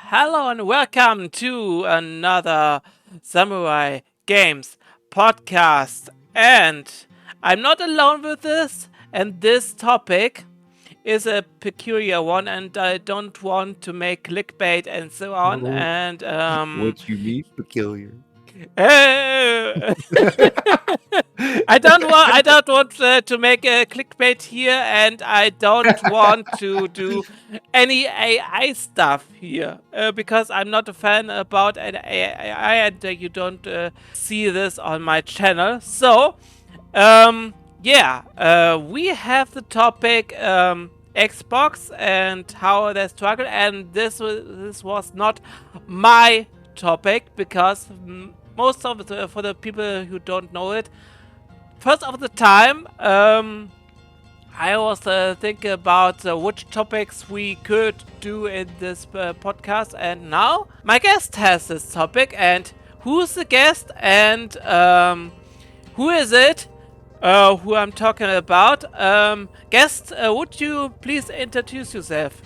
Hello and welcome to another Samurai Games podcast. And I'm not alone with this, and this topic is a peculiar one, and I don't want to make clickbait and so on. Oh, And what you mean peculiar? uh, I don't want to make a clickbait here, and I don't want to do any AI stuff here because I'm not a fan about an AI, and you don't see this on my channel. So, we have the topic Xbox and how they struggle, and this was not my topic because most of the for the people who don't know it, first of the time, I was thinking about which topics we could do in this podcast, and now my guest has this topic. And who's the guest? And who is it? Who I'm talking about? Guest, would you please introduce yourself?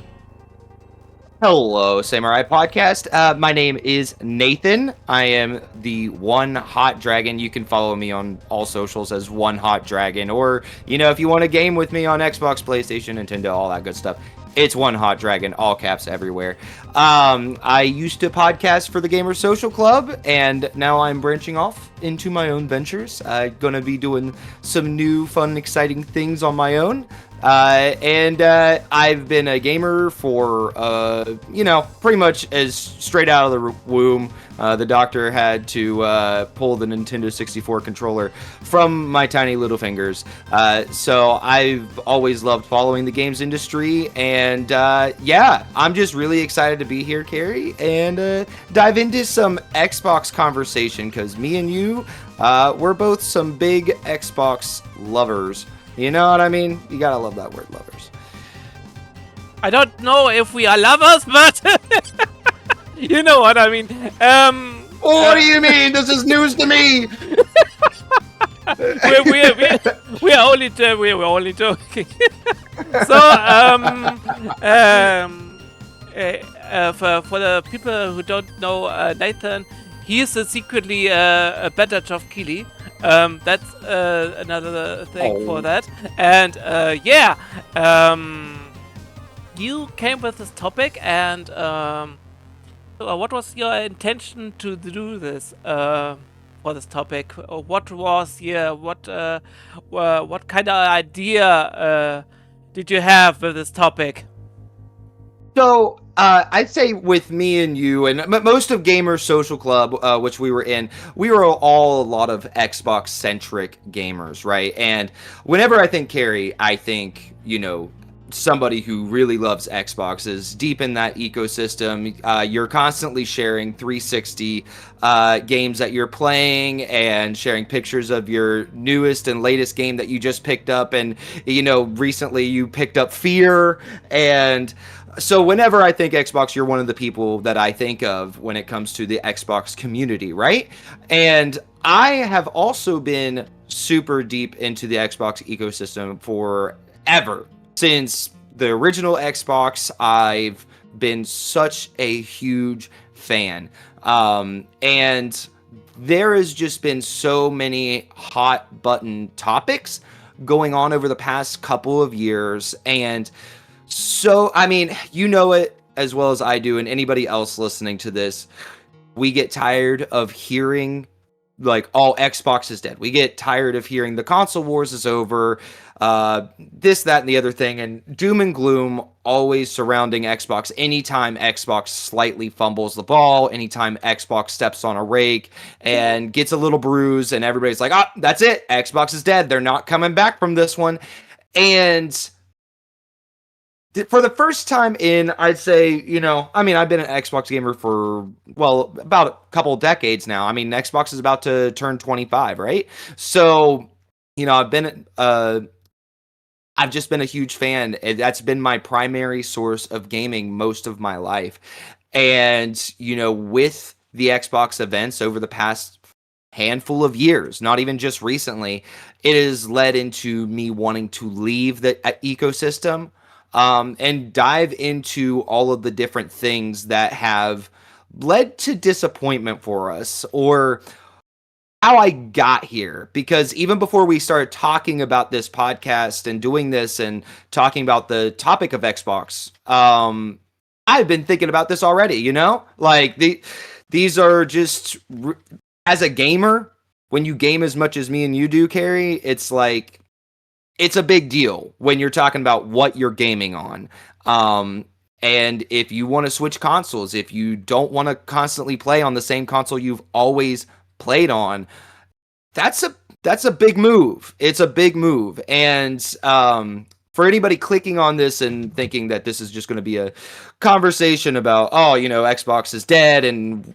Hello, Samurai Podcast. My name is Nathan. I am the One Hot Dragon. You can follow me on all socials as One Hot Dragon, or if you want to game with me on Xbox, PlayStation, Nintendo, all that good stuff. It's One Hot Dragon, all caps everywhere. I used to podcast for the Gamer Social Club, and now I'm branching off into my own ventures. I'm gonna be doing some new, fun, exciting things on my own. And I've been a gamer for, pretty much as straight out of the womb. The doctor had to pull the Nintendo 64 controller from my tiny little fingers. So I've always loved following the games industry. And I'm just really excited to be here, Carrie, and dive into some Xbox conversation, because me and you, we're both some big Xbox lovers. You know what I mean? You gotta love that word, lovers. I don't know if we are lovers, but you know what I mean. What do you mean? This is news to me. we're only joking. So for the people who don't know Nathan, he is secretly a better Geoff Keighley. That's another thing for that. And you came with this topic, and what was your intention to do this for this topic? What was what kind of idea did you have with this topic? So, I'd say with me and you, and most of Gamer Social Club, which we were in, we were all a lot of Xbox-centric gamers, right? And whenever I think Carrie, I think, somebody who really loves Xbox, is deep in that ecosystem. You're constantly sharing 360 games that you're playing, and sharing pictures of your newest and latest game that you just picked up. And, recently you picked up Fear. And so whenever I think Xbox, you're one of the people that I think of when it comes to the Xbox community, right? And I have also been super deep into the Xbox ecosystem forever. Since the original Xbox, I've been such a huge fan. And there has just been so many hot button topics going on over the past couple of years. And so, I mean, you know it as well as I do, and anybody else listening to this, we get tired of hearing like all Xbox is dead. We get tired of hearing the console wars is over, this, that, and the other thing, and doom and gloom always surrounding Xbox. Anytime Xbox slightly fumbles the ball, anytime Xbox steps on a rake and gets a little bruise, and everybody's like, that's it. Xbox is dead. They're not coming back from this one. And for the first time in, I'd say, I've been an Xbox gamer for, about a couple of decades now. I mean, Xbox is about to turn 25, right? So, I've just been a huge fan. That's been my primary source of gaming most of my life. And, with the Xbox events over the past handful of years, not even just recently, it has led into me wanting to leave the ecosystem. and dive into all of the different things that have led to disappointment for us, or how I got here. Because even before we started talking about this podcast and doing this and talking about the topic of Xbox, I've been thinking about this already, like these are just, as a gamer, when you game as much as me and you do, Carrie, it's like, it's a big deal when you're talking about what you're gaming on. And if you want to switch consoles, if you don't want to constantly play on the same console you've always played on, that's a big move. It's a big move. And for anybody clicking on this and thinking that this is just going to be a conversation about, Xbox is dead, and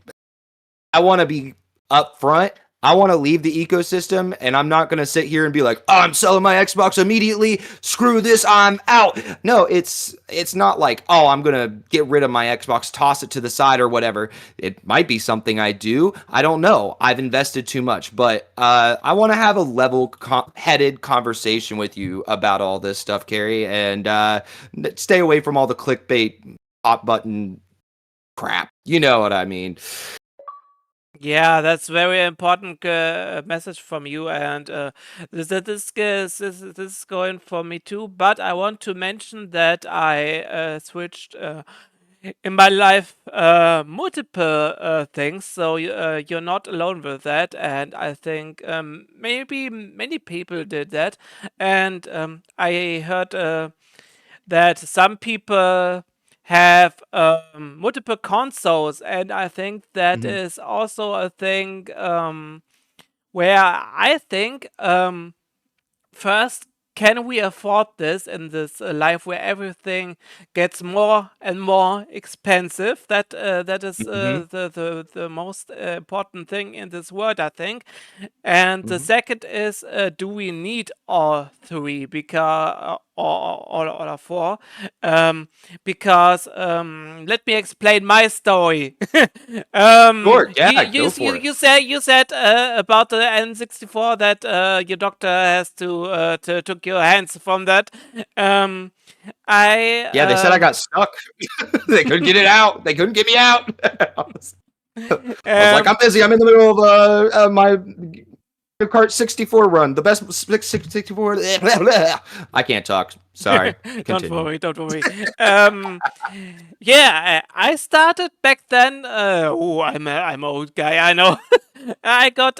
I want to be upfront. I want to leave the ecosystem, and I'm not going to sit here and be like, "Oh, I'm selling my Xbox immediately. Screw this, I'm out." No, it's not like, "Oh, I'm going to get rid of my Xbox, toss it to the side or whatever." It might be something I do. I don't know. I've invested too much, but I want to have a level-headed conversation with you about all this stuff, Carrie, and stay away from all the clickbait, hot button crap. You know what I mean? Yeah, that's very important message from you, and this is going for me too. But I want to mention that I switched in my life multiple things, so you're not alone with that. And I think maybe many people did that, and I heard that some people have multiple consoles, and I think that Mhm. is also a thing where I think first, can we afford this in this life where everything gets more and more expensive? That is Mhm. the most important thing in this world, I think. And the Mhm. second is, do we need all three? Because or all four? Because let me explain my story. Sure. You Yeah. Go for it. you said about the N64 that your doctor has to took your hands from that. Um, I Yeah, they said I got stuck. They couldn't get it out. They couldn't get me out. I was like, um, I'm busy. I'm in the middle of my Mario Kart 64 run. The best 64. I can't talk. Sorry. don't Continue. worry, don't worry. Yeah, I started back then. I'm an old guy, I know. I got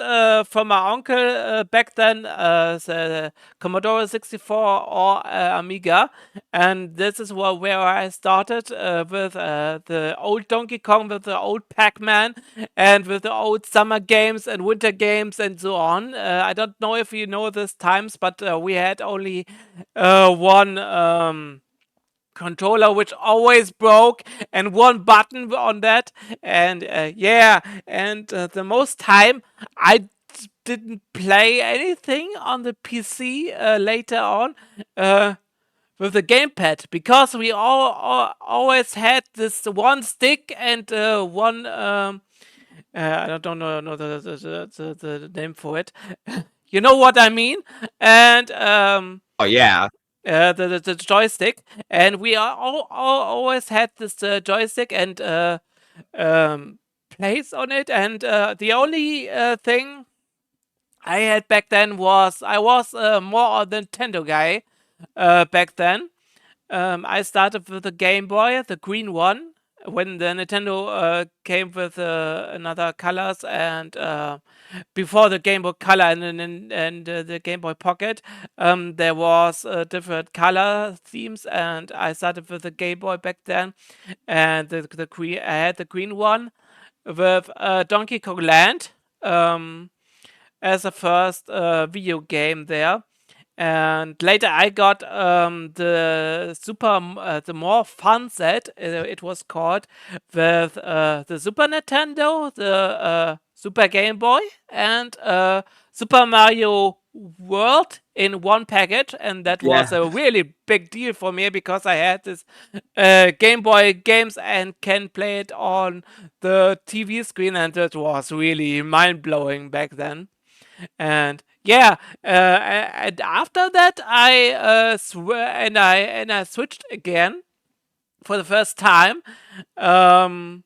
from my uncle back then the Commodore 64 or Amiga, and this is where I started with the old Donkey Kong, with the old Pac-Man, and with the old summer games and winter games and so on. I don't know if you know these times, but we had only one controller which always broke, and one button on that. And yeah, and the most time I didn't play anything on the PC later on with the gamepad, because we always had this one stick and one I don't know the name for it. You know what I mean? And Oh, yeah. the joystick, and we always had this joystick and plays on it. And the only thing I had back then was, I was more a Nintendo guy back then. I started with the Game Boy, the green one, when the Nintendo came with another colors, and before the Game Boy Color and the Game Boy Pocket, there was different color themes, and I started with the Game Boy back then, and I had the green one with Donkey Kong Land as a first video game there. And later I got the more fun set, it was called, with the Super Nintendo, the Super Game Boy, and Super Mario World in one package. And that was Yeah. a really big deal for me, because I had this Game Boy games and can play it on the TV screen, and it was really mind blowing back then. And yeah, and after that, I switched again for the first time. Um,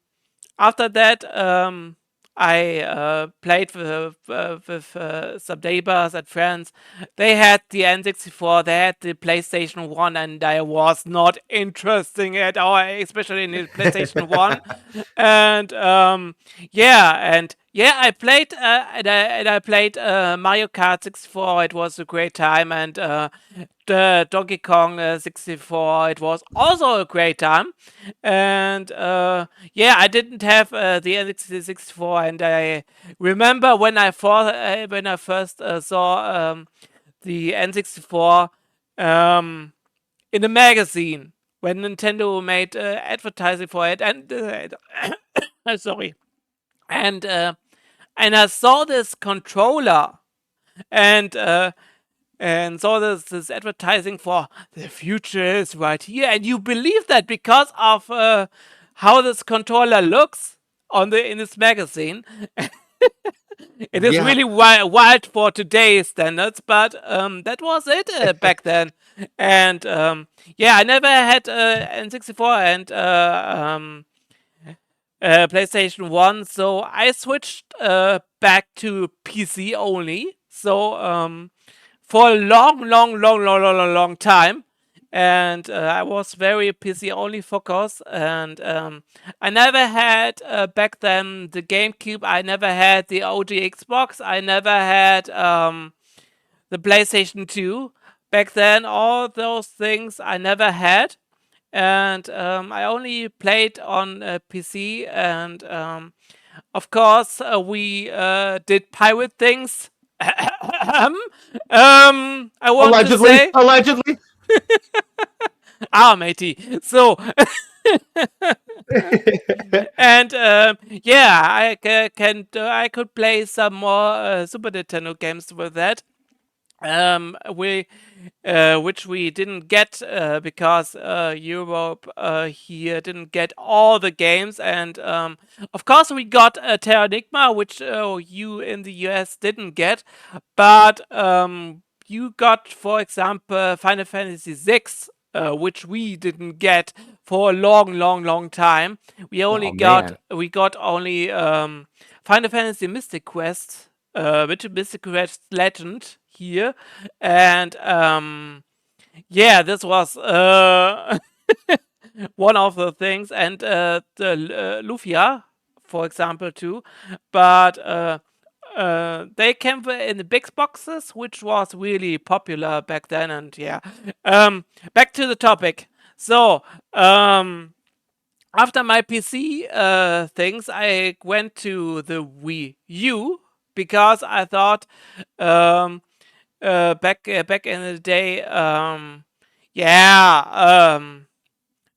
After that, I played with some neighbors and friends. They had the N64, they had the PlayStation 1, and I was not interesting at all, especially in the PlayStation 1. And I played Mario Kart 64. It was a great time, and the Donkey Kong 64. It was also a great time, and I didn't have the N64, and I remember when I first saw the N64 um, in a magazine when Nintendo made advertising for it, and sorry, and I saw this controller and saw this advertising for the future is right here, and you believe that because of how this controller looks on the in this magazine. It is Yeah. really wild for today's standards, but that was it back then. And I never had N64 and PlayStation 1, so I switched back to PC only. So for a long time. And I was very PC only focused. And I never had back then the GameCube. I never had the OG Xbox. I never had the PlayStation 2. Back then, all those things I never had. And I only played on PC. And of course, we did pirate things. I want to Allegedly, say, allegedly. matey. So, and I could play some more Super Nintendo games with that. We which we didn't get because Europe here didn't get all the games, and of course we got Terranigma, which you in the US didn't get, but you got, for example, Final Fantasy VI. Which we didn't get for a long time. Oh man. We got only Final Fantasy Mystic Quest, which Mystic Quest Legend here, and this was one of the things, and the Lufia, for example, too. But they came in the big boxes, which was really popular back then. And back to the topic. So, after my PC things, I went to the Wii U because I thought back in the day,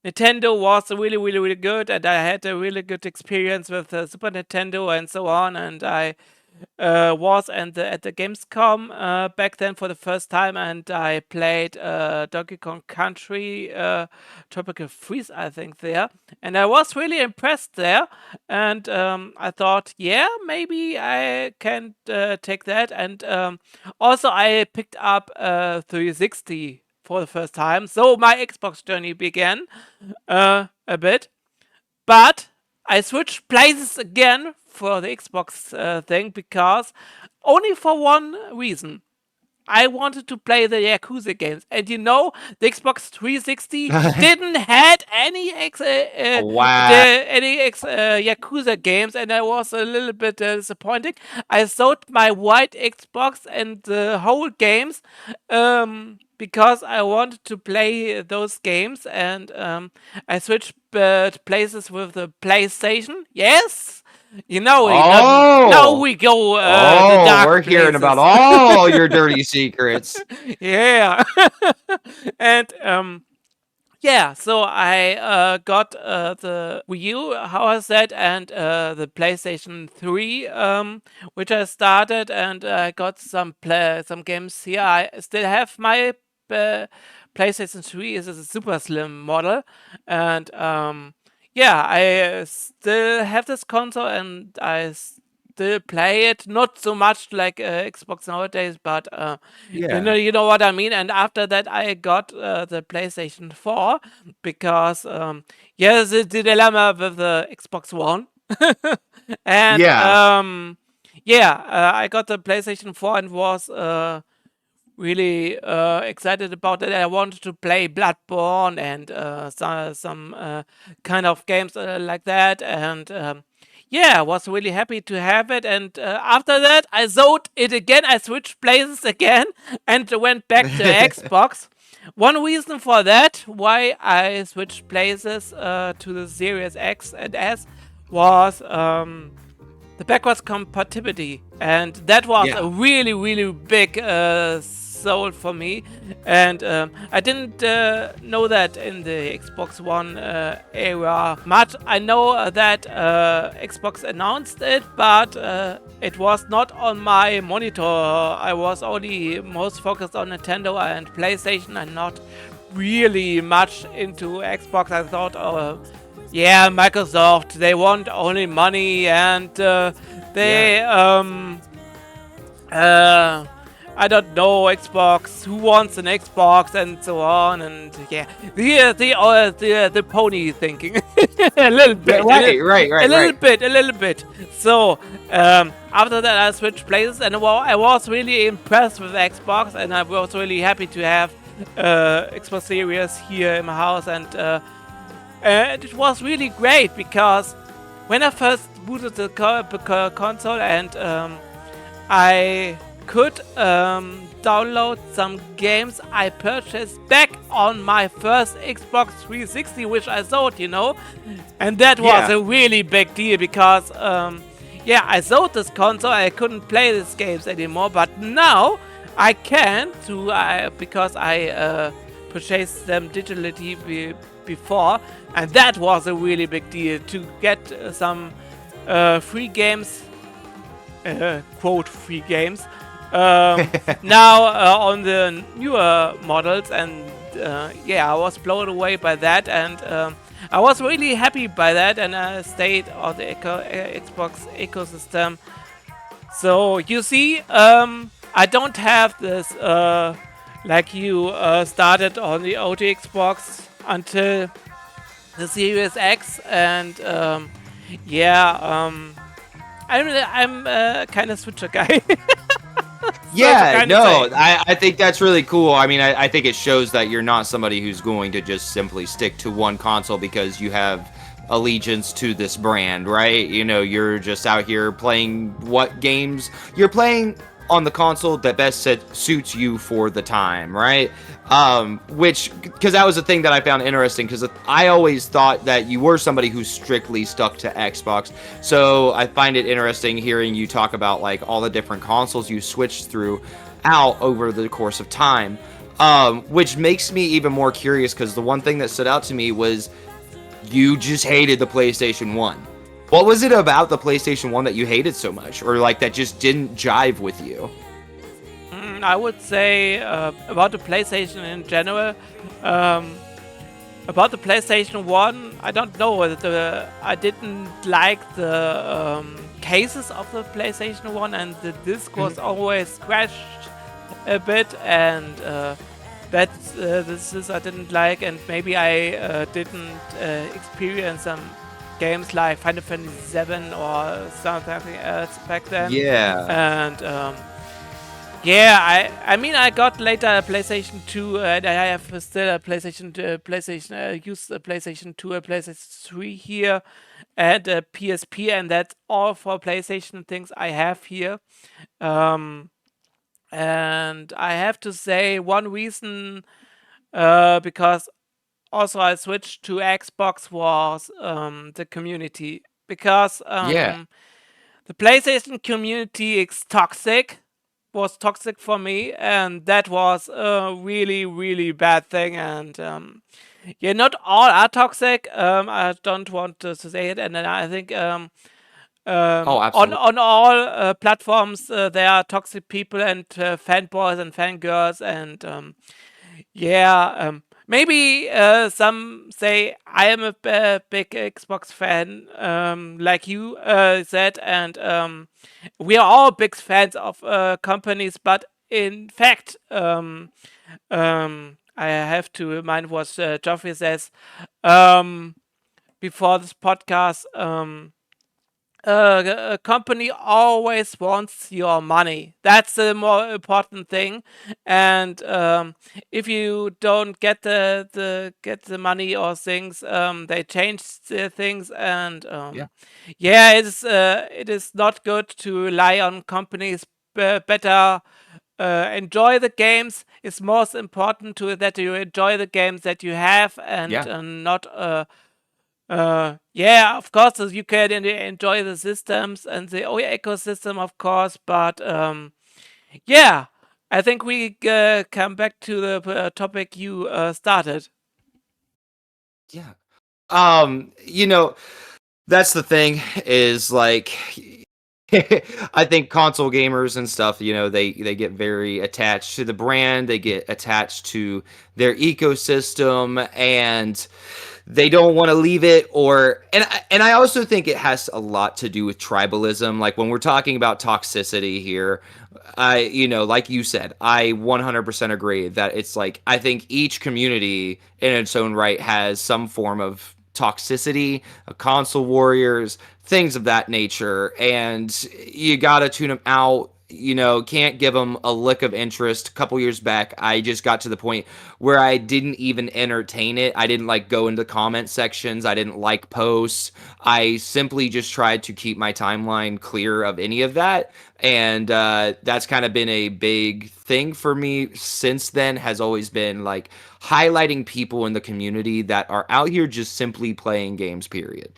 Nintendo was really good, and I had a really good experience with the Super Nintendo and so on. And I was at the Gamescom back then for the first time, and I played Donkey Kong Country Tropical Freeze, I think, there, and I was really impressed there. And I thought, yeah, maybe I can take that. And also, I picked up 360 for the first time, so my Xbox journey began a bit. But I switched places again for the Xbox thing because only for one reason. I wanted to play the Yakuza games, and the Xbox 360 didn't had Wow. Yakuza games, and I was a little bit disappointed. I sold my white Xbox and the whole games because I wanted to play those games, and I switched places with the PlayStation. Yes. Now Oh. we go the Oh, we're dark hearing about places. all your dirty secrets. Yeah. And so I got the Wii U, how I said, and the PlayStation 3, which I started, and I got some games here. I still have my PlayStation 3. Is a super slim model, and I still have this console, and still play it, not so much like Xbox nowadays, but Yeah. you know what I mean. And after that, I got the PlayStation 4 because yeah, the dilemma with the Xbox One, and Yeah. yeah, I got the PlayStation 4 and was really excited about it. I wanted to play Bloodborne and some kind of games like that, and yeah, I was really happy to have it. And after that, I sold it again. I switched places again and went back to Xbox. One reason for that, why I switched places to the Series X and S, was the backwards compatibility, and that was a Yeah. really really big soul for me. And I didn't know that in the Xbox One era much. I know that Xbox announced it, but it was not on my monitor. I was only most focused on Nintendo and PlayStation and not really much into Xbox. I thought, yeah, Microsoft, they want only money, and Yeah. they uh I don't know, Xbox, who wants an Xbox, and so on. And yeah, the pony thinking. a little Yeah. bit, Right. Right. a Right. little Right. bit, a little bit. So after that, I switched places, and well, I was really impressed with Xbox, and I was really happy to have Xbox Series here in my house. And it was really great because when I first booted the console, and I could download some games I purchased back on my first Xbox 360, which I sold, and that was Yeah. a really big deal because yeah, I sold this console. I couldn't play these games anymore, but now I can because I purchased them digitally before, and that was a really big deal to get some free games, quote free games, now on the newer models. And yeah, I was blown away by that, and I was really happy by that, and I stayed on the Xbox ecosystem. So you see, I don't have this like you started on the old Xbox until the Series X, and yeah, I'm kind of switcher guy. Sorry to Yeah, kind of no, say. I think that's really cool. I mean, I think it shows that you're not somebody who's going to just simply stick to one console because you have allegiance to this brand, right? You're just out here playing what games you're playing on the console that best suits you for the time, right? Because that was the thing that I found interesting, because I always thought that you were somebody who strictly stuck to Xbox. So I find it interesting hearing you talk about like all the different consoles you switched through out over the course of time, which makes me even more curious, because the one thing that stood out to me was you just hated the PlayStation 1. What was it about the PlayStation 1 that you hated so much, or like that just didn't jive with you? I would say about the PlayStation in general. Um, about the PlayStation 1, I don't know whether I didn't like the cases of the PlayStation 1, and the disc was always scratched a bit, and this is I didn't like, and maybe I didn't experience some games like Final Fantasy 7 or something else back then. Yeah. And yeah, I mean, I got later a PlayStation 2, and I have still a used a PlayStation 2, a PlayStation 3 here, and a PSP, and that's all for PlayStation things I have here. Um, and I have to say, one reason, because also I switched to Xbox, was the community. Because Yeah. the PlayStation community is toxic, was toxic for me, and that was a really, really bad thing. And yeah, not all are toxic. I don't want to say it, and then I think Oh, on absolutely. all platforms there are toxic people and fanboys and fangirls, and yeah, maybe some say I am a big Xbox fan, like you said, and we are all big fans of companies. But in fact, I have to remind what Geoffrey says um, before this podcast. A company always wants your money. That's the more important thing. And if you don't get the money or things, they change the things. And Yeah. yeah, it is not good to rely on companies. Better enjoy the games. It's most important to that you enjoy the games that you have and Yeah. not yeah, of course, you can enjoy the systems and the ecosystem, of course, but yeah, I think we come back to the topic you started. Yeah. You know, that's the thing is like I think console gamers and stuff, they get very attached to the brand, they get attached to their ecosystem, and they don't want to leave it. And I also think it has a lot to do with tribalism. Like when we're talking about toxicity here, like you said, I 100% agree that it's like I think each community in its own right has some form of toxicity, console warriors, things of that nature, and you gotta tune them out. Can't give them a lick of interest. A couple years back, I just got to the point where I didn't even entertain it. I didn't like go into comment sections. I didn't like posts. I simply just tried to keep my timeline clear of any of that. And that's kind of been a big thing for me since then, has always been like highlighting people in the community that are out here just simply playing games, period.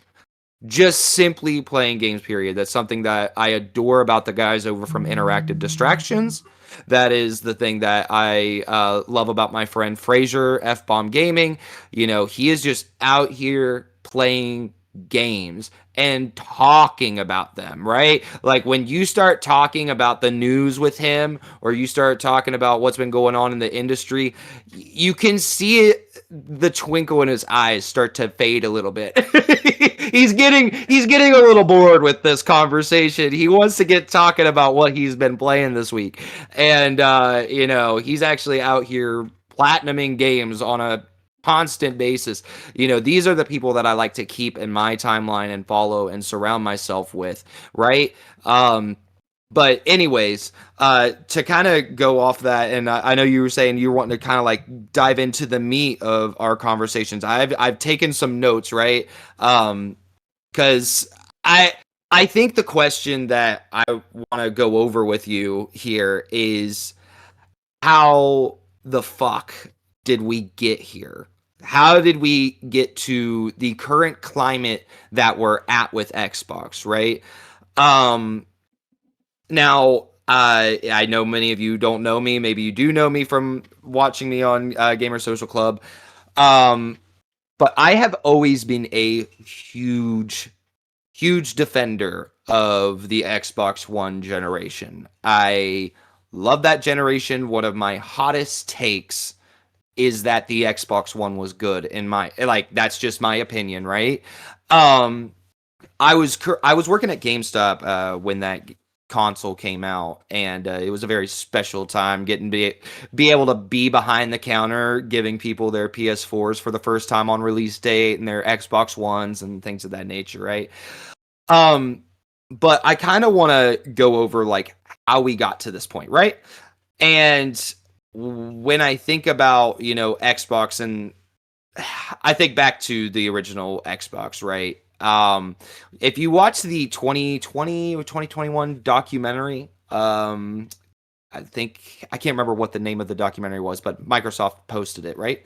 Just simply playing games, period. That's something that I adore about the guys over from Interactive Distractions. That is the thing that I love about my friend Fraser, F Bomb Gaming. He is just out here playing games and talking about them, right? Like when you start talking about the news with him, or you start talking about what's been going on in the industry, you can see the twinkle in his eyes start to fade a little bit. he's getting a little bored with this conversation. He wants to get talking about what he's been playing this week. And he's actually out here platinuming games on a constant basis. These are the people that I like to keep in my timeline and follow and surround myself with, right? But anyways, to kind of go off that, and I know you were saying you were wanting to kind of like dive into the meat of our conversations. I've taken some notes, right? Because I think the question that I want to go over with you here is, how the fuck did we get here? How did we get to the current climate that we're at with Xbox, right? Um, Now, I know many of you don't know me. Maybe you do know me from watching me on Gamer Social Club. Um, but I have always been a huge defender of the Xbox One generation. I love that generation. One of my hottest takes is that the Xbox One was good in my, like, that's just my opinion, right? Um I was working at GameStop when that console came out, and it was a very special time getting be able to be behind the counter, giving people their PS4s for the first time on release date and their Xbox Ones and things of that nature, right? Um, but I kind of want to go over like how we got to this point, right? And when I think about Xbox, and I think back to the original Xbox, right? If you watch the 2020 or 2021 documentary, I think I can't remember what the name of the documentary was, but Microsoft posted it, right?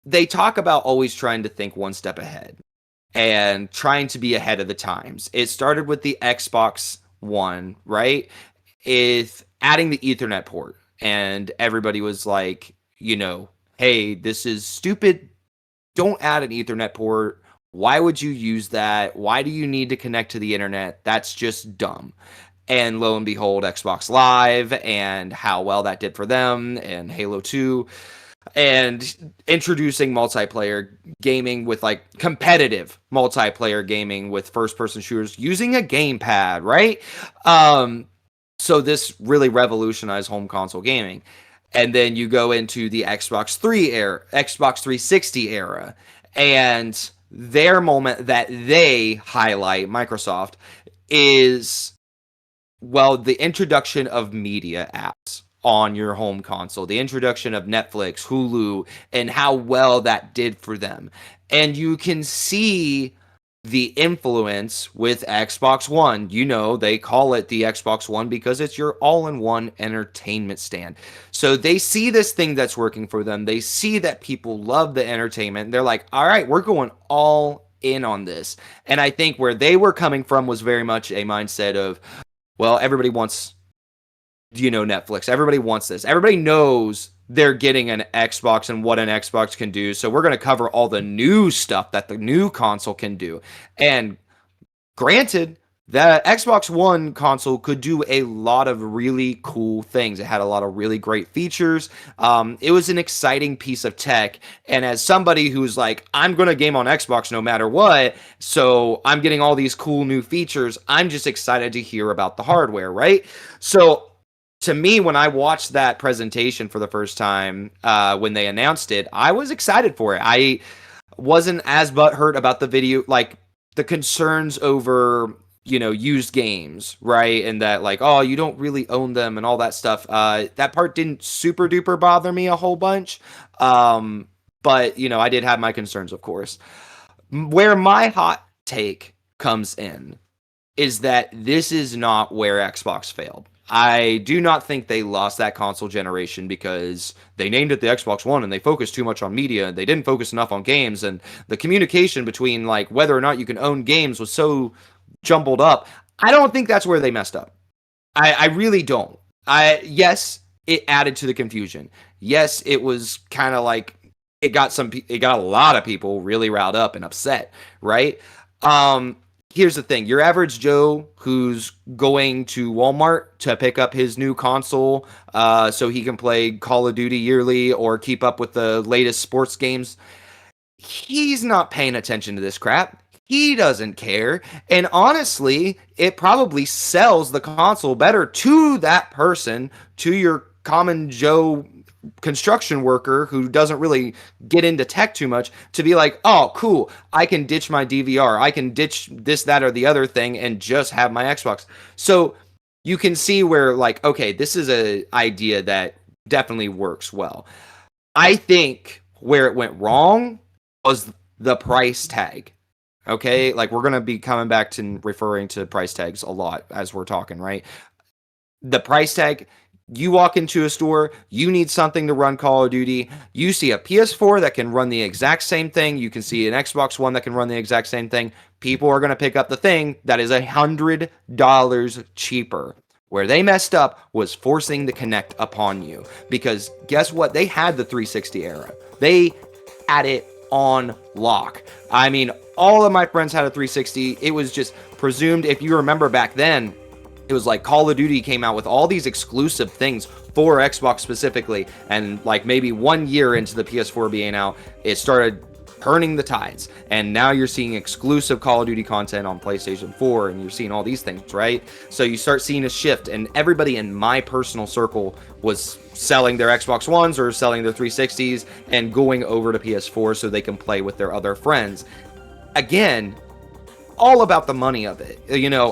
They talk about always trying to think one step ahead and trying to be ahead of the times. It started with the Xbox One, right? Is adding the Ethernet port, and everybody was like, hey, this is stupid. Don't add an Ethernet port. Why would you use that? Why do you need to connect to the internet? That's just dumb. And lo and behold, Xbox Live and how well that did for them, and Halo 2. and introducing multiplayer gaming with like competitive multiplayer gaming with first person shooters using a gamepad, right? So this really revolutionized home console gaming. And then you go into the Xbox 360 era, and their moment that they highlight, Microsoft, is, well, the introduction of media apps on your home console, the introduction of Netflix, Hulu, and how well that did for them. And you can see the influence with Xbox One. You know, they call it the Xbox One because it's your all-in-one entertainment stand. So they see this thing that's working for them. They see that people love the entertainment. They're like, all right, we're going all in on this. And I think where they were coming from was very much a mindset of, well, everybody wants, Netflix. Everybody wants this. Everybody knows they're getting an Xbox and what an Xbox can do. So we're going to cover all the new stuff that the new console can do. And granted, the Xbox One console could do a lot of really cool things. It had a lot of really great features. It was an exciting piece of tech. And as somebody who's like, I'm going to game on Xbox no matter what, so I'm getting all these cool new features, I'm just excited to hear about the hardware, right? So to me, when I watched that presentation for the first time, when they announced it, I was excited for it. I wasn't as butthurt about the video, like the concerns over, used games, right? And that, like, oh, you don't really own them and all that stuff. That part didn't super duper bother me a whole bunch. But, I did have my concerns, of course. Where my hot take comes in is that this is not where Xbox failed. I do not think they lost that console generation because they named it the Xbox One and they focused too much on media and they didn't focus enough on games, and the communication between like whether or not you can own games was so jumbled up. I don't think that's where they messed up. I really don't. Yes, it added to the confusion. Yes, it was kind of like it got a lot of people really riled up and upset, right? Here's the thing. Your average Joe who's going to Walmart to pick up his new console so he can play Call of Duty yearly or keep up with the latest sports games, he's not paying attention to this crap. He doesn't care. And honestly, it probably sells the console better to that person, to your common Joe construction worker who doesn't really get into tech too much, to be like, oh, cool, I can ditch my DVR. I can ditch this, that, or the other thing and just have my Xbox. So you can see where, like, okay, this is an idea that definitely works well. I think where it went wrong was the price tag. Okay, like we're going to be coming back to referring to price tags a lot as we're talking, right? The price tag, you walk into a store, you need something to run Call of Duty, you see a PS4 that can run the exact same thing, you can see an Xbox One that can run the exact same thing, people are going to pick up the thing that is $100 cheaper. Where they messed up was forcing the Kinect upon you. Because guess what? They had the 360 era. They had it on lock. I mean, all of my friends had a 360. It was just presumed, if you remember back then, it was like Call of Duty came out with all these exclusive things for Xbox specifically, and like maybe 1 year into the PS4 being out, it started turning the tides, and now you're seeing exclusive Call of Duty content on PlayStation 4, and you're seeing all these things, right? So you start seeing a shift, and everybody in my personal circle was selling their Xbox Ones or selling their 360s and going over to PS4 so they can play with their other friends. Again, all about the money of it.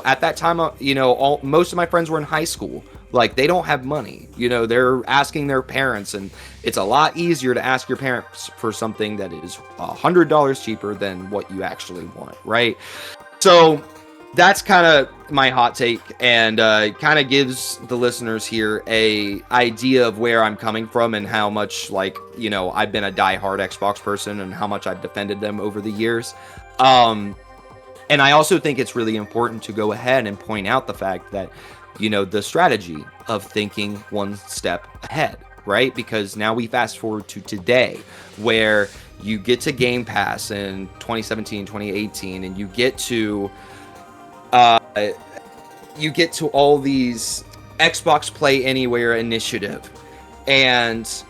At that time, most of my friends were in high school. Like, they don't have money. They're asking their parents, and it's a lot easier to ask your parents for something that is $100 cheaper than what you actually want, right? So that's kind of my hot take, and kind of gives the listeners here a idea of where I'm coming from and how much, like, I've been a diehard Xbox person and how much I've defended them over the years. And I also think it's really important to go ahead and point out the fact that, the strategy of thinking one step ahead, right? Because now we fast forward to today, where you get to Game Pass in 2017, 2018, and you get to all these Xbox Play Anywhere initiative and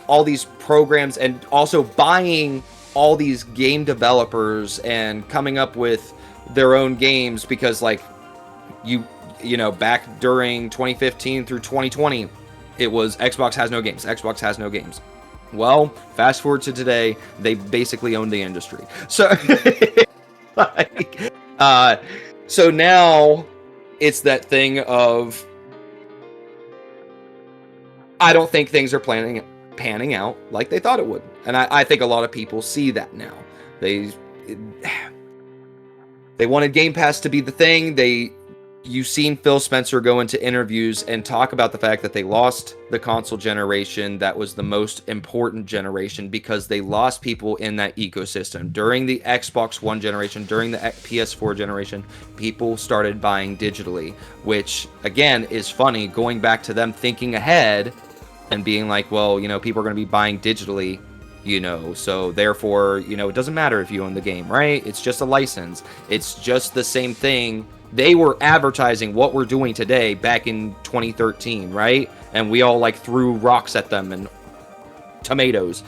all these programs and also buying all these game developers and coming up with their own games because like you know, back during 2015 through 2020, it was Xbox has no games. Xbox has no games. Well, fast forward to today, they basically own the industry. So, like, so now it's that thing of I don't think things are panning out like they thought it would, and I think a lot of people see that now. They wanted Game Pass to be the thing. You've seen Phil Spencer go into interviews and talk about the fact that they lost the console generation. That was the most important generation because they lost people in that ecosystem. During the Xbox One generation, during the PS4 generation, people started buying digitally, which again is funny, going back to them thinking ahead and being like, well, you know, people are going to be buying digitally, you know, so therefore, you know, it doesn't matter if you own the game, right? It's just a license. It's just the same thing. They were advertising what we're doing today back in 2013, right? And we all like threw rocks at them and tomatoes.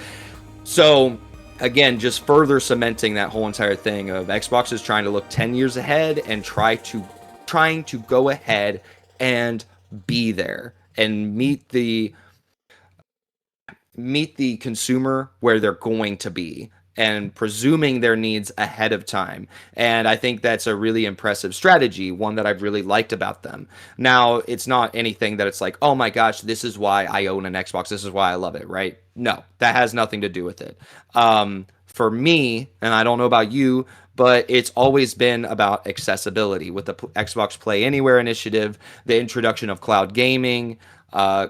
So again, just further cementing that whole entire thing of Xbox is trying to look 10 years ahead and trying to go ahead and be there and meet the consumer where they're going to be and presuming their needs ahead of time. And I think that's a really impressive strategy, one that I've really liked about them. Now, it's not anything that it's like, oh my gosh, this is why I own an Xbox. This is why I love it, right? No, that has nothing to do with it. For me, and I don't know about you, but it's always been about accessibility with the Xbox Play Anywhere initiative, the introduction of cloud gaming.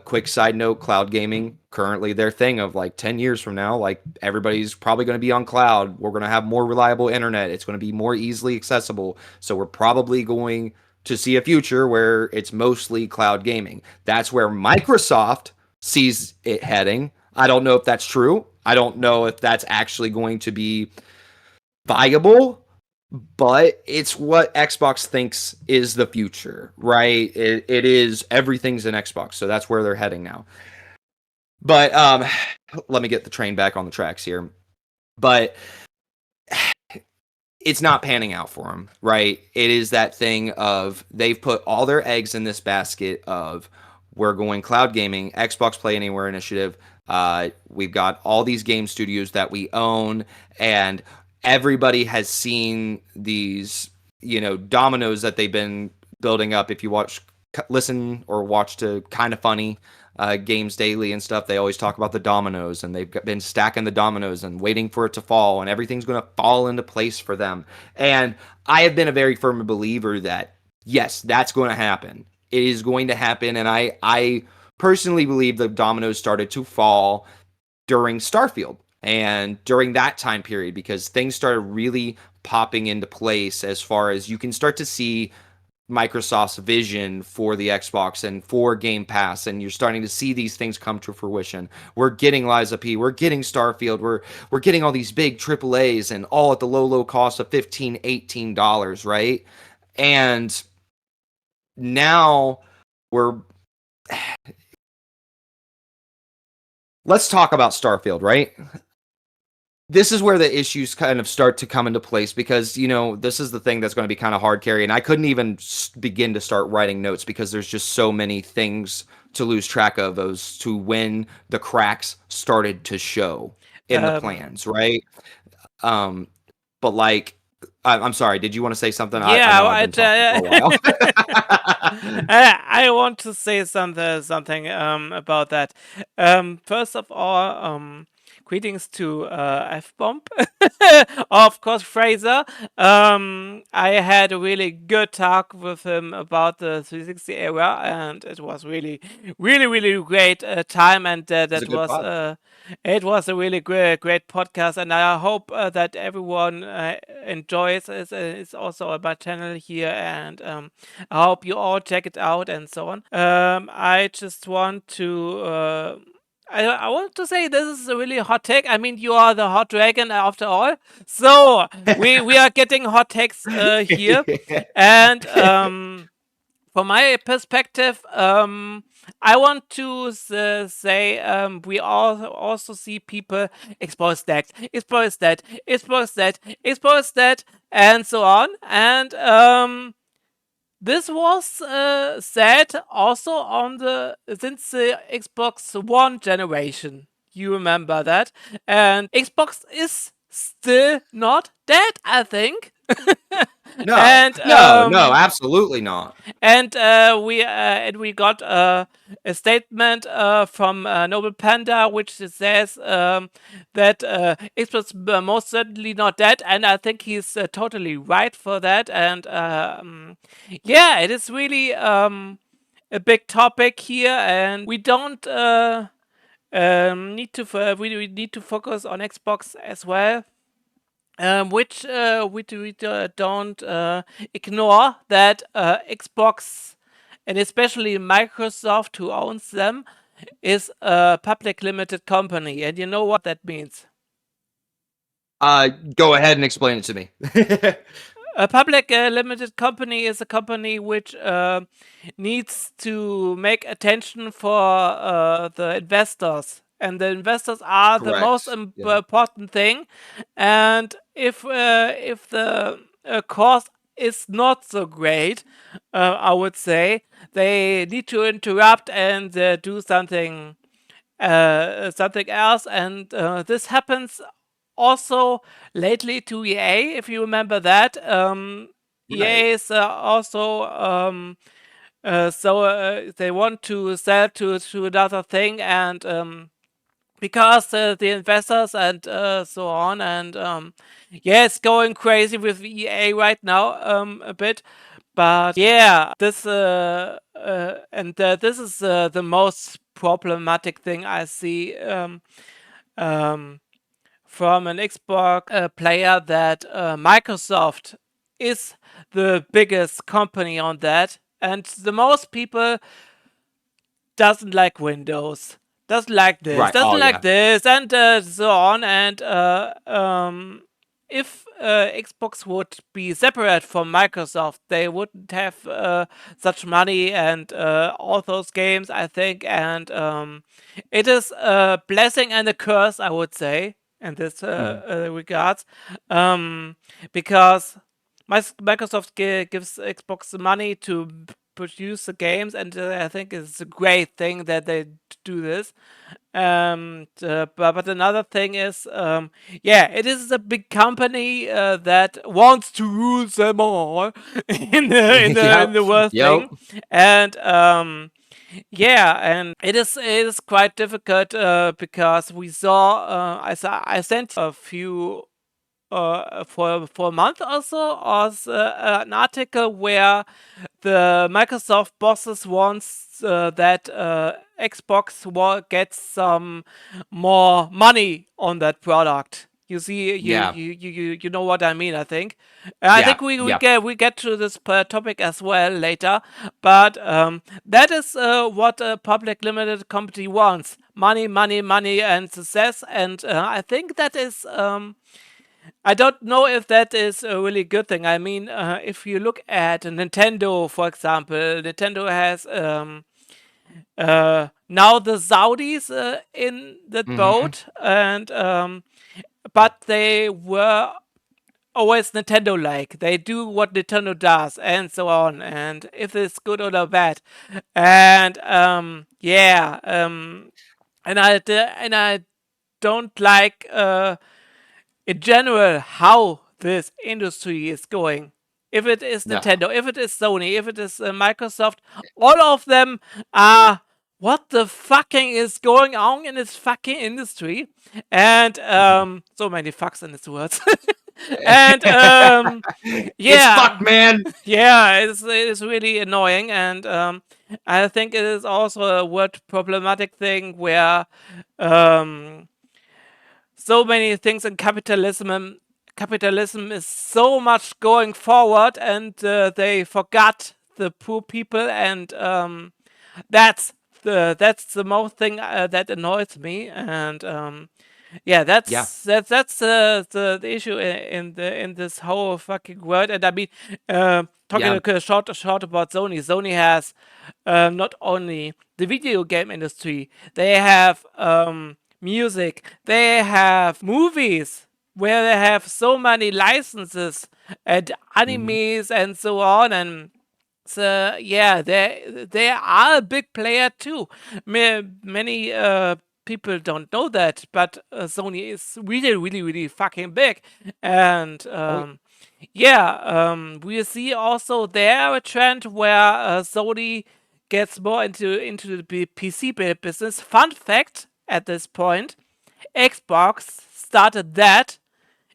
Quick side note, cloud gaming, currently their thing of like 10 years from now, like everybody's probably going to be on cloud. We're going to have more reliable internet. It's going to be more easily accessible. So we're probably going to see a future where it's mostly cloud gaming. That's where Microsoft sees it heading. I don't know if that's true. I don't know if that's actually going to be viable, but it's what Xbox thinks is the future, right? It is, everything's in Xbox, so that's where they're heading now. But let me get the train back on the tracks here. But it's not panning out for them, right? It is that thing of they've put all their eggs in this basket of we're going cloud gaming, Xbox Play Anywhere initiative. We've got all these game studios that we own, and everybody has seen these, you know, dominoes that they've been building up. If you listen or watch to Kind of Funny Games Daily and stuff, they always talk about the dominoes, and they've been stacking the dominoes and waiting for it to fall, and everything's going to fall into place for them. And I have been a very firm believer that, yes, that's going to happen. It is going to happen, and I personally believe the dominoes started to fall during Starfield. And during that time period, because things started really popping into place as far as you can start to see Microsoft's vision for the Xbox and for Game Pass, and you're starting to see these things come to fruition. We're getting Liza P, we're getting Starfield, we're getting all these big AAAs, and all at the low cost of $15, $18, right? And now let's talk about Starfield, right? This is where the issues kind of start to come into place because, you know, this is the thing that's going to be kind of hard carry. And I couldn't even begin to start writing notes because there's just so many things to lose track of as to when the cracks started to show in the plans, right? But like, I'm sorry, did you want to say something? Yeah, I know I've been talking for a while. I want to say something about that. First of all, greetings to F-Bomb. Of course, Fraser. I had a really good talk with him about the 360 era, and it was really, really, really great time. And that was it was a really great podcast. And I hope that everyone enjoys it. It's also on my channel here, and I hope you all check it out and so on. I just want to. I want to say this is a really hot take. I mean, you are the hot dragon after all. So we are getting hot takes here. And from my perspective, I want to say we also see people expose that, expose that, expose that, expose that, and so on. And this was said also on the since the Xbox One generation. You remember that, and Xbox is still not dead, I think. No, and no, no, absolutely not. we got a statement from Noble Panda, which says that it was most certainly not dead, and I think he's totally right for that. And yeah, it is really a big topic here, and we don't we need to focus on Xbox as well, which we don't ignore that Xbox and especially Microsoft, who owns them, is a public limited company, and you know what that means. Go ahead and explain it to me. A public limited company is a company which needs to make attention for the investors. And the investors are the most Correct. Yeah. important thing. And if the course is not so great, I would say they need to interrupt and do something else. And this happens also lately to EA, if you remember that. Right. EA is also they want to sell to another thing, and because the investors and so on, and yeah, it's going crazy with EA right now a bit. But yeah, this is the most problematic thing I see um, from an Xbox player, that Microsoft is the biggest company on that, and the most people doesn't like Windows, doesn't like this, Right. doesn't Oh like yeah. this, and so on. And if Xbox would be separate from Microsoft, they wouldn't have such money and all those games, I think. And it is a blessing and a curse, I would say, in this Mhm. regards, because Microsoft gives Xbox the money to produce the games, and I think it's a great thing that they do this. But another thing is, yeah, it is a big company that wants to rule them all in Yep. the world Yep. thing, and yeah, and it is quite difficult because we saw I sent a few for a month or so, was an article where the Microsoft bosses wants that Xbox gets some more money on that product. You see, Yeah. you know what I mean. I think, Yeah. Yeah. we get to this topic as well later. But that is what a public limited company wants: money, money, money, and success. And I think that is I don't know if that is a really good thing. I mean, if you look at Nintendo, for example, Nintendo has now the Saudis in that Hmm. boat, and but they were always Nintendo like. They do what Nintendo does, and so on. And if it's good or bad, and yeah, and I don't like in general how this industry is going. If it is No. Nintendo, if it is Sony, if it is Microsoft, all of them are what the fucking is going on in this fucking industry, and so many fucks in its words, and It's yeah, fucked, man. yeah, it's really annoying, and I think it is also a word problematic thing where um so many things in capitalism is so much going forward, and they forgot the poor people, and that's the most thing that annoys me. And Yeah, Yeah. that's the issue in this whole fucking world. And I mean, talking Yeah. short about Sony. Sony has not only the video game industry, they have music, they have movies where they have so many licenses and Hmm. animes and so on. And so yeah, they are a big player too. Many people don't know that, but Sony is really fucking big. And Oh, yeah, we see also there a trend where Sony gets more into the PC business. Fun fact at this point, Xbox started that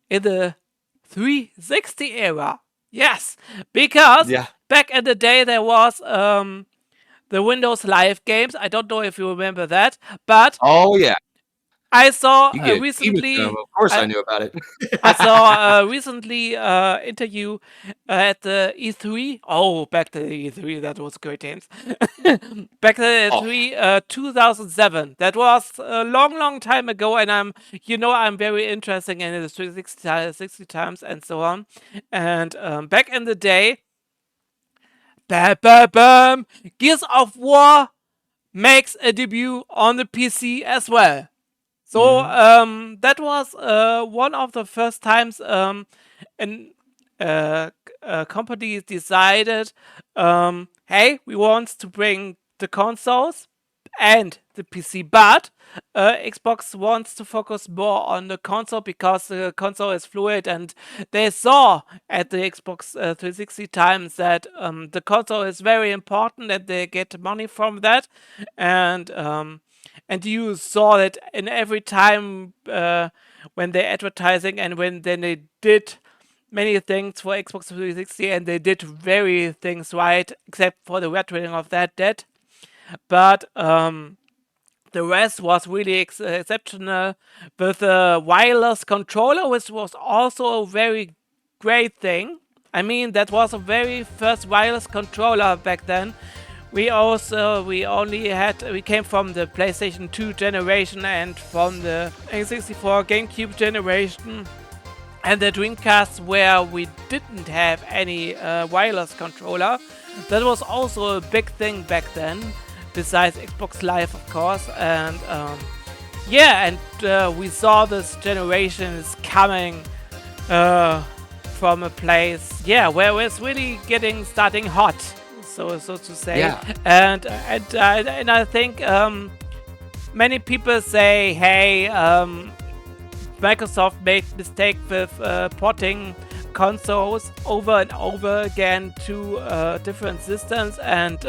in the 360 era. Yes, because yeah. back in the day there was the Windows Live games. I don't know if you remember that, but Oh yeah. I saw You get famous now. recently. Of course, I I knew about it. I saw recently interview at the E3. Oh, back to the E3, that was great times. Back to the Oh, E3, 2007. That was a long time ago, and I'm very interested in the 360 times and so on. And back in the day, bam, bam, bam, Gears of War makes a debut on the PC as well. So hmm. that was one of the first times an company decided, hey, we want to bring the consoles and the PC, but Xbox wants to focus more on the console because the console is fluid, and they saw at the Xbox 360 times that the console is very important and they get money from that, and you saw that in every time when they're advertising and when then they did many things for Xbox 360, and they did very things right, except for the retailing of that debt. But the rest was really exceptional with a wireless controller, which was also a very great thing. I mean, that was a very first wireless controller back then. We came from the PlayStation 2 generation and from the N64 GameCube generation and the Dreamcast, where we didn't have any wireless controller. That was also a big thing back then, besides Xbox Live, of course. And yeah, and we saw this generation is coming from a place, yeah, where it's really starting hot, so to say. Yeah. And I think many people say, hey, Microsoft made mistake with porting consoles over and over again to different systems and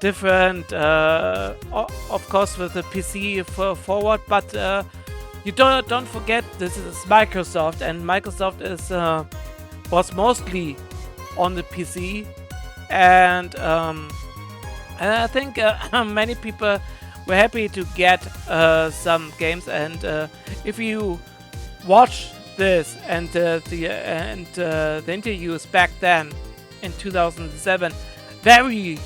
different, of course, with the PC forward. But you don't forget this is Microsoft, and Microsoft was mostly on the PC, and I think many people were happy to get some games. And if you watch this and the interviews back then in 2007, many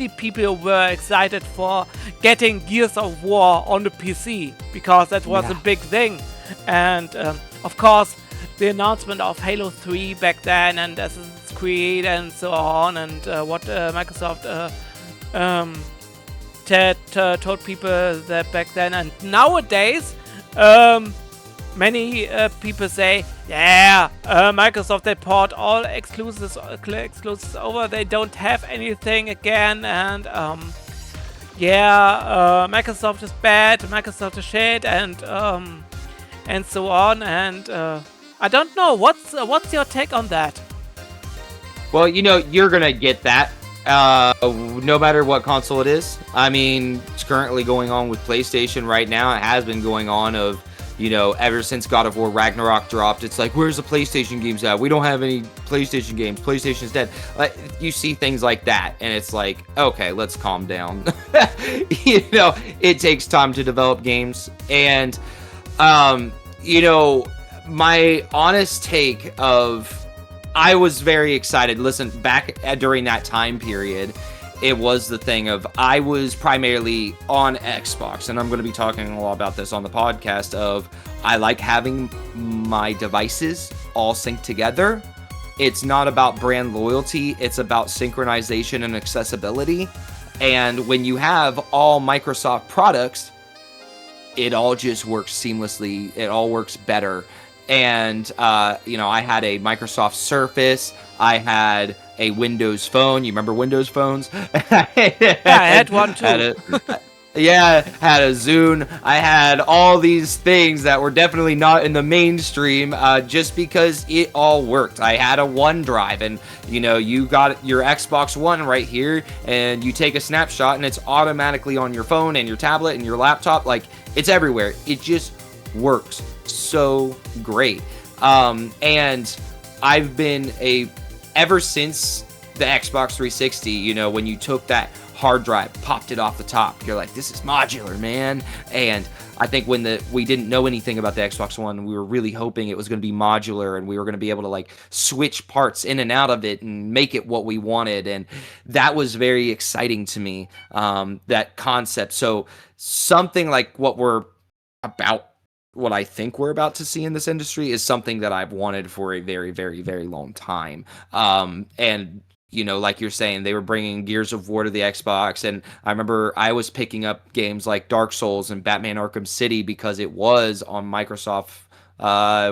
people were excited for getting Gears of War on the PC because that was a Yeah. big thing. And of course, the announcement of Halo 3 back then and Assassin's Creed and so on, and what Microsoft told people that back then. And nowadays, many people say, yeah, Microsoft, they port all exclusives over. They don't have anything again. And yeah, Microsoft is bad. Microsoft is shit, and so on. And I don't know. What's your take on that? Well, you're gonna get that. No matter what console it is. I mean, it's currently going on with PlayStation right now. It has been going on ever since God of War Ragnarok dropped. It's like, where's the PlayStation games at? We don't have any PlayStation games. PlayStation's dead. You see things like that, and it's like, okay, let's calm down. It takes time to develop games. And, my honest take of, I was very excited. Listen, back during that time period, it was the thing of I was primarily on Xbox, and I'm going to be talking a lot about this on the podcast of I like having my devices all synced together. It's not about brand loyalty, it's about synchronization and accessibility. And when you have all Microsoft products, it all just works seamlessly. It all works better. And, I had a Microsoft Surface. I had a Windows phone. You remember Windows phones? Yeah, I had one too. Had a Zune. I had all these things that were definitely not in the mainstream just because it all worked. I had a OneDrive, and, you got your Xbox One right here, and you take a snapshot, and it's automatically on your phone and your tablet and your laptop. Like, it's everywhere. It just works so great. And I've been ever since the Xbox 360, when you took that hard drive, popped it off the top, you're like, this is modular, man. And I think when we didn't know anything about the Xbox One, we were really hoping it was going to be modular and we were going to be able to like switch parts in and out of it and make it what we wanted. And that was very exciting to me, that concept. So something like what I think we're about to see in this industry is something that I've wanted for a very, very, very long time. And like you're saying, they were bringing Gears of War to the Xbox, and I remember I was picking up games like Dark Souls and Batman Arkham City because it was on Microsoft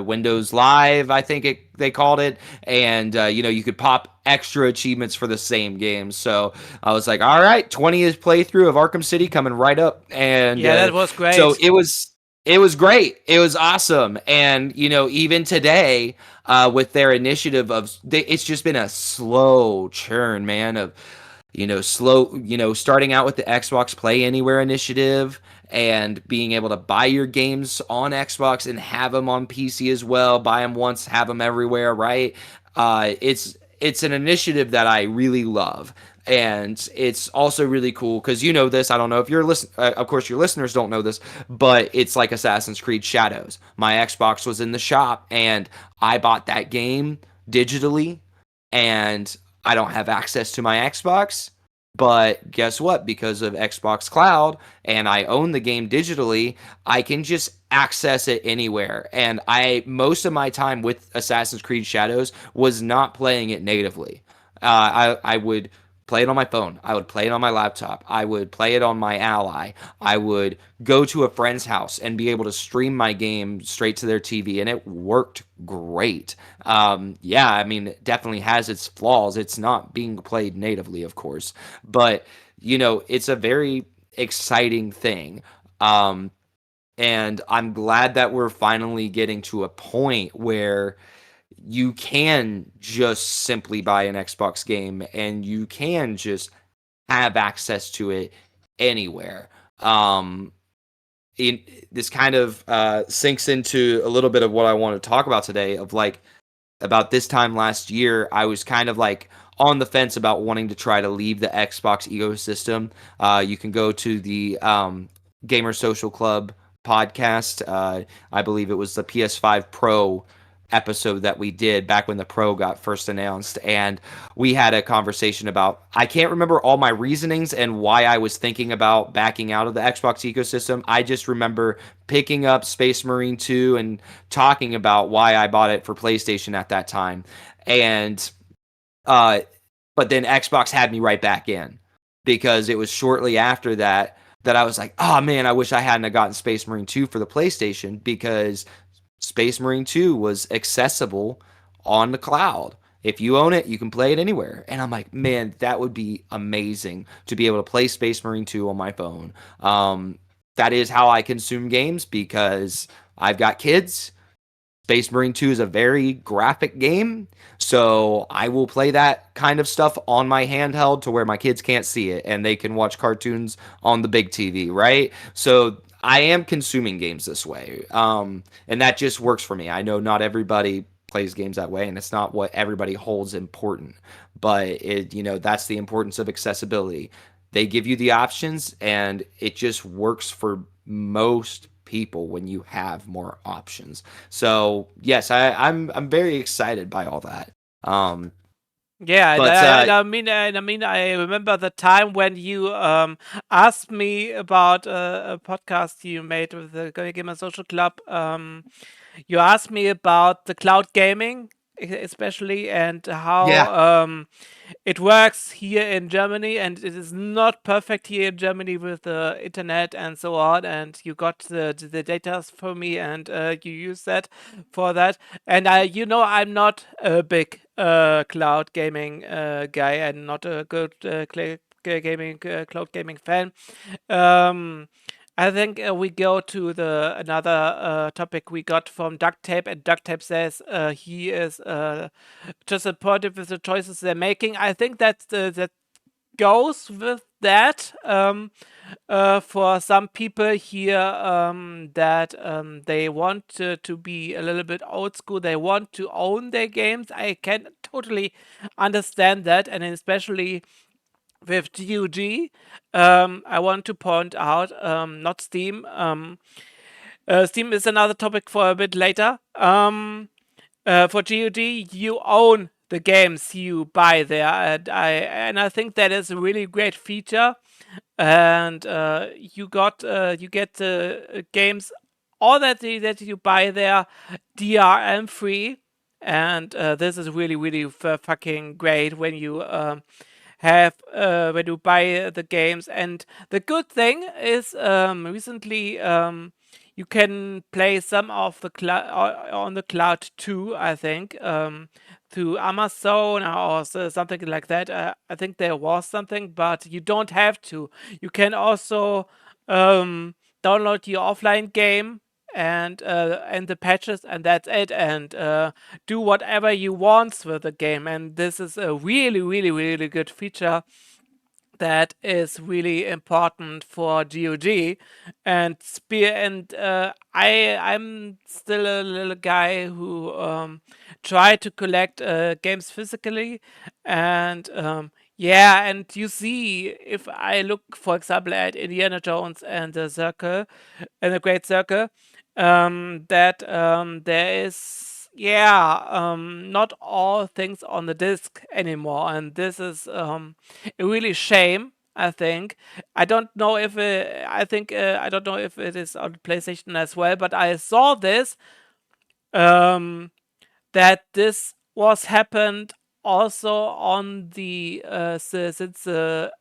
Windows Live, I think they called it, and you could pop extra achievements for the same game. So I was like, all right, 20th playthrough of Arkham City coming right up, and yeah, that was great. So it was great. It was awesome. And, even today, with their initiative it's just been a slow churn, man, of, starting out with the Xbox Play Anywhere initiative and being able to buy your games on Xbox and have them on PC as well. Buy them once, have them everywhere, right? It's an initiative that I really love. And it's also really cool because this. I don't know if of course, your listeners don't know this, but it's like Assassin's Creed Shadows. My Xbox was in the shop, and I bought that game digitally, and I don't have access to my Xbox. But guess what? Because of Xbox Cloud, and I own the game digitally, I can just access it anywhere. And most of my time with Assassin's Creed Shadows was not playing it natively. I would play it on my phone. I would play it on my laptop. I would play it on my Ally. I would go to a friend's house and be able to stream my game straight to their TV, and it worked great. It definitely has its flaws. It's not being played natively, of course, but it's a very exciting thing. And I'm glad that we're finally getting to a point where you can just simply buy an Xbox game and you can just have access to it anywhere. This kind of sinks into a little bit of what I want to talk about today of like about this time last year, I was kind of like on the fence about wanting to try to leave the Xbox ecosystem. You can go to the Gamer Social Club podcast. I believe it was the PS5 Pro episode that we did back when the Pro got first announced, and we had a conversation about, I can't remember all my reasonings and why I was thinking about backing out of the Xbox ecosystem. I just remember picking up Space Marine 2 and talking about why I bought it for PlayStation at that time. And but then Xbox had me right back in, because it was shortly after that I was like, oh man, I wish I hadn't have gotten Space Marine 2 for the PlayStation, because Space Marine 2 was accessible on the cloud. If you own it, you can play it anywhere. And I'm like, man, that would be amazing to be able to play Space Marine 2 on my phone. That is how I consume games, because I've got kids. Space Marine 2 is a very graphic game, so I will play that kind of stuff on my handheld to where my kids can't see it and they can watch cartoons on the big TV, right? So I am consuming games this way, and that just works for me. I know not everybody plays games that way, and it's not what everybody holds important, but that's the importance of accessibility. They give you the options, and it just works for most people when you have more options. So yes, I'm very excited by all that. Yeah, But I remember the time when you asked me about a podcast you made with the Gamer Social Club. You asked me about the cloud gaming, especially, and how yeah, it works here in Germany, and it is not perfect here in Germany with the internet and so on. And you got the data for me, and you use that for that. And I'm not a big cloud gaming guy, and not a good cloud gaming fan. Um, I think we go to the another topic we got from Duct Tape, and Duct Tape says he is just supportive with the choices they're making. I think that goes with that. For some people here, that they want to be a little bit old school. They want to own their games. I can totally understand that, and especially with GOG, I want to point out, not Steam. Steam is another topic for a bit later. For GOG, you own the games you buy there, and I think that is a really great feature. And you get the games all that you buy there DRM free, and this is really really fucking great when you have when you buy the games. And the good thing is, recently, you can play some of the cloud on the cloud too, I think, through Amazon or something like that. I think there was something, but you don't have to. You can also download your offline game and the patches, and that's it, and do whatever you want with the game. And this is a really really really good feature that is really important for GOG. And Spear and I'm still a little guy who try to collect games physically. And yeah, and you see, if I look, for example, at Indiana Jones and the Circle, and the Great Circle, that there is, yeah, not all things on the disc anymore, and this is a really shame. I think I don't know if I don't know if it is on PlayStation as well, but I saw this, um, that this was happened also on the since the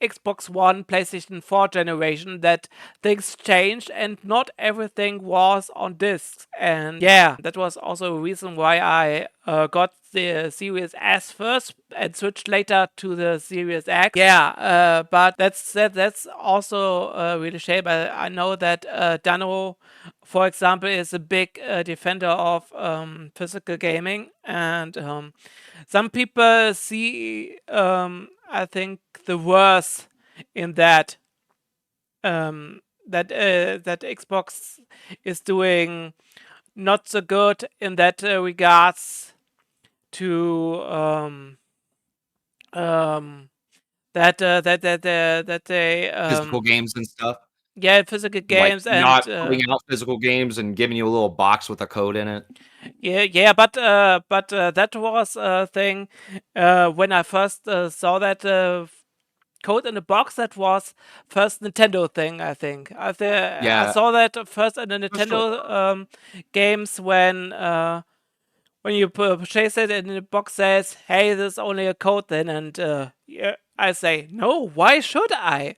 Xbox One, PlayStation 4 generation, that things changed and not everything was on discs. And yeah, that was also a reason why I got the Series S first and switched later to the Series X. Yeah, but that's also really shame. I know that Dano, for example, is a big defender of physical gaming, and some people see, I think, the worst in that, that Xbox is doing not so good in that regards to um, that they physical games and stuff. yeah, physical Like games. And not putting out physical games and giving you a little box with a code in it. yeah, but that was a thing when I first saw that code in a box. That was first Nintendo thing, I think. I Yeah, saw that first in the for sure. Nintendo games when you purchase it and the box says, "Hey, this is only a code," then, and yeah, I say, "No, why should I?"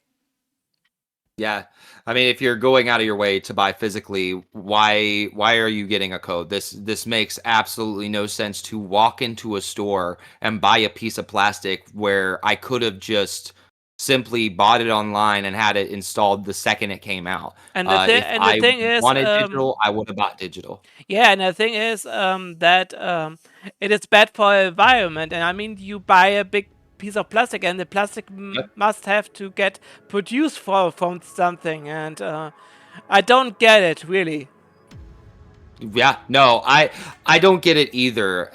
Yeah. I mean, if you're going out of your way to buy physically, why are you getting a code? This makes absolutely no sense to walk into a store and buy a piece of plastic where I could have just simply bought it online and had it installed the second it came out. If And the I thing is, wanted digital, I would have bought digital. yeah, and the thing is, that it is bad for the environment. And I mean, you buy a big piece of plastic, and the plastic Yep. must have to get produced from something. And I don't get it really. Yeah, no, I don't get it either.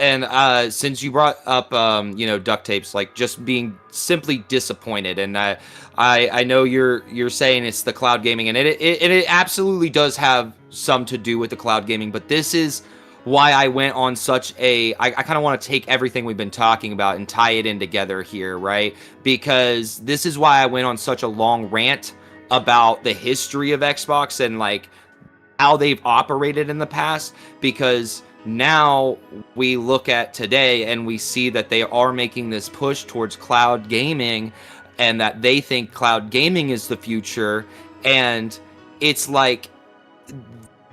And since you brought up duct tapes, like just being simply disappointed, and I know you're saying it's the cloud gaming, and it absolutely does have some to do with the cloud gaming, but this is why I went on such a I kind of want to take everything we've been talking about and tie it in together here, right? Because this is why I went on such a long rant about the history of Xbox and like how they've operated in the past, because now we look at today and we see that they are making this push towards cloud gaming, and that they think cloud gaming is the future. And it's like,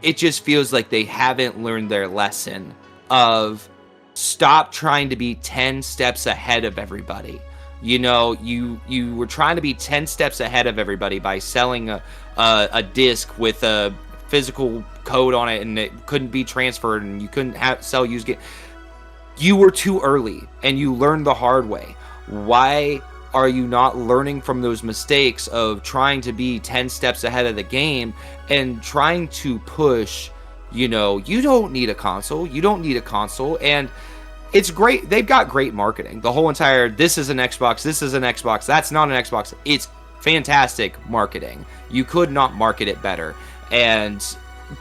it just feels like they haven't learned their lesson of stop trying to be 10 steps ahead of everybody. You know, you were trying to be 10 steps ahead of everybody by selling a disc with a physical code on it, and it couldn't be transferred, and you couldn't sell used game. You were too early, and you learned the hard way. Why are you not learning from those mistakes of trying to be 10 steps ahead of the game and trying to push, you know, you don't need a console. You don't need a console. And it's great. They've got great marketing. The whole entire, this is an Xbox, this is an Xbox, that's not an Xbox. It's fantastic marketing. You could not market it better.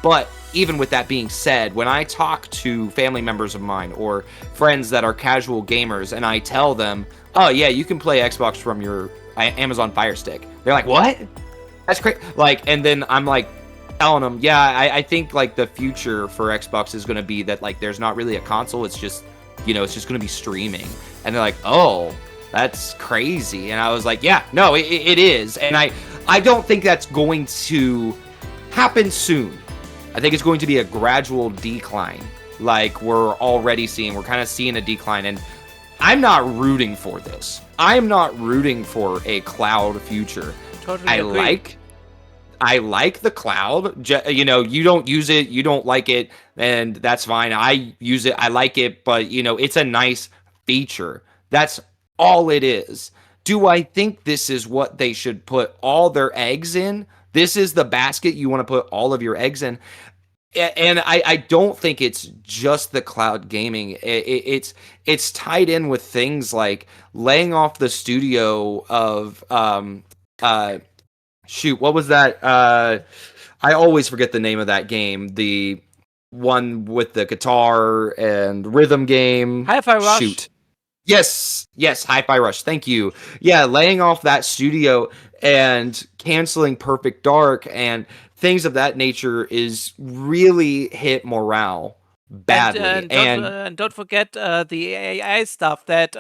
But even with that being said, when I talk to family members of mine or friends that are casual gamers and I tell them, oh yeah, you can play Xbox from your Amazon Fire Stick, they're like, what? That's crazy. Like, and then I'm like telling them, yeah, I think like the future for Xbox is going to be that like there's not really a console. It's just, you know, it's just going to be streaming. And they're like, oh, that's crazy. And I was like, yeah, no, it is. And I don't think that's going to happen soon. I think it's going to be a gradual decline, like we're already seeing. We're kind of seeing a decline, and I'm not rooting for this. I'm not rooting for a cloud future. Totally agree. I like the cloud. You know, you don't use it, you don't like it, and that's fine. I use it, I like it, but you know, it's a nice feature. That's all it is. Do I think this is what they should put all their eggs in? This is the basket you want to put all of your eggs in. And I don't think it's just the cloud gaming. It's tied in with things like laying off the studio of shoot, what was that? I always forget the name of that game. The one with the guitar and rhythm game. Hi-Fi Rush. Shoot. Yes, Hi-Fi Rush. Thank you. Yeah, laying off that studio and canceling Perfect Dark and things of that nature is really hit morale badly. And don't forget the AI stuff. That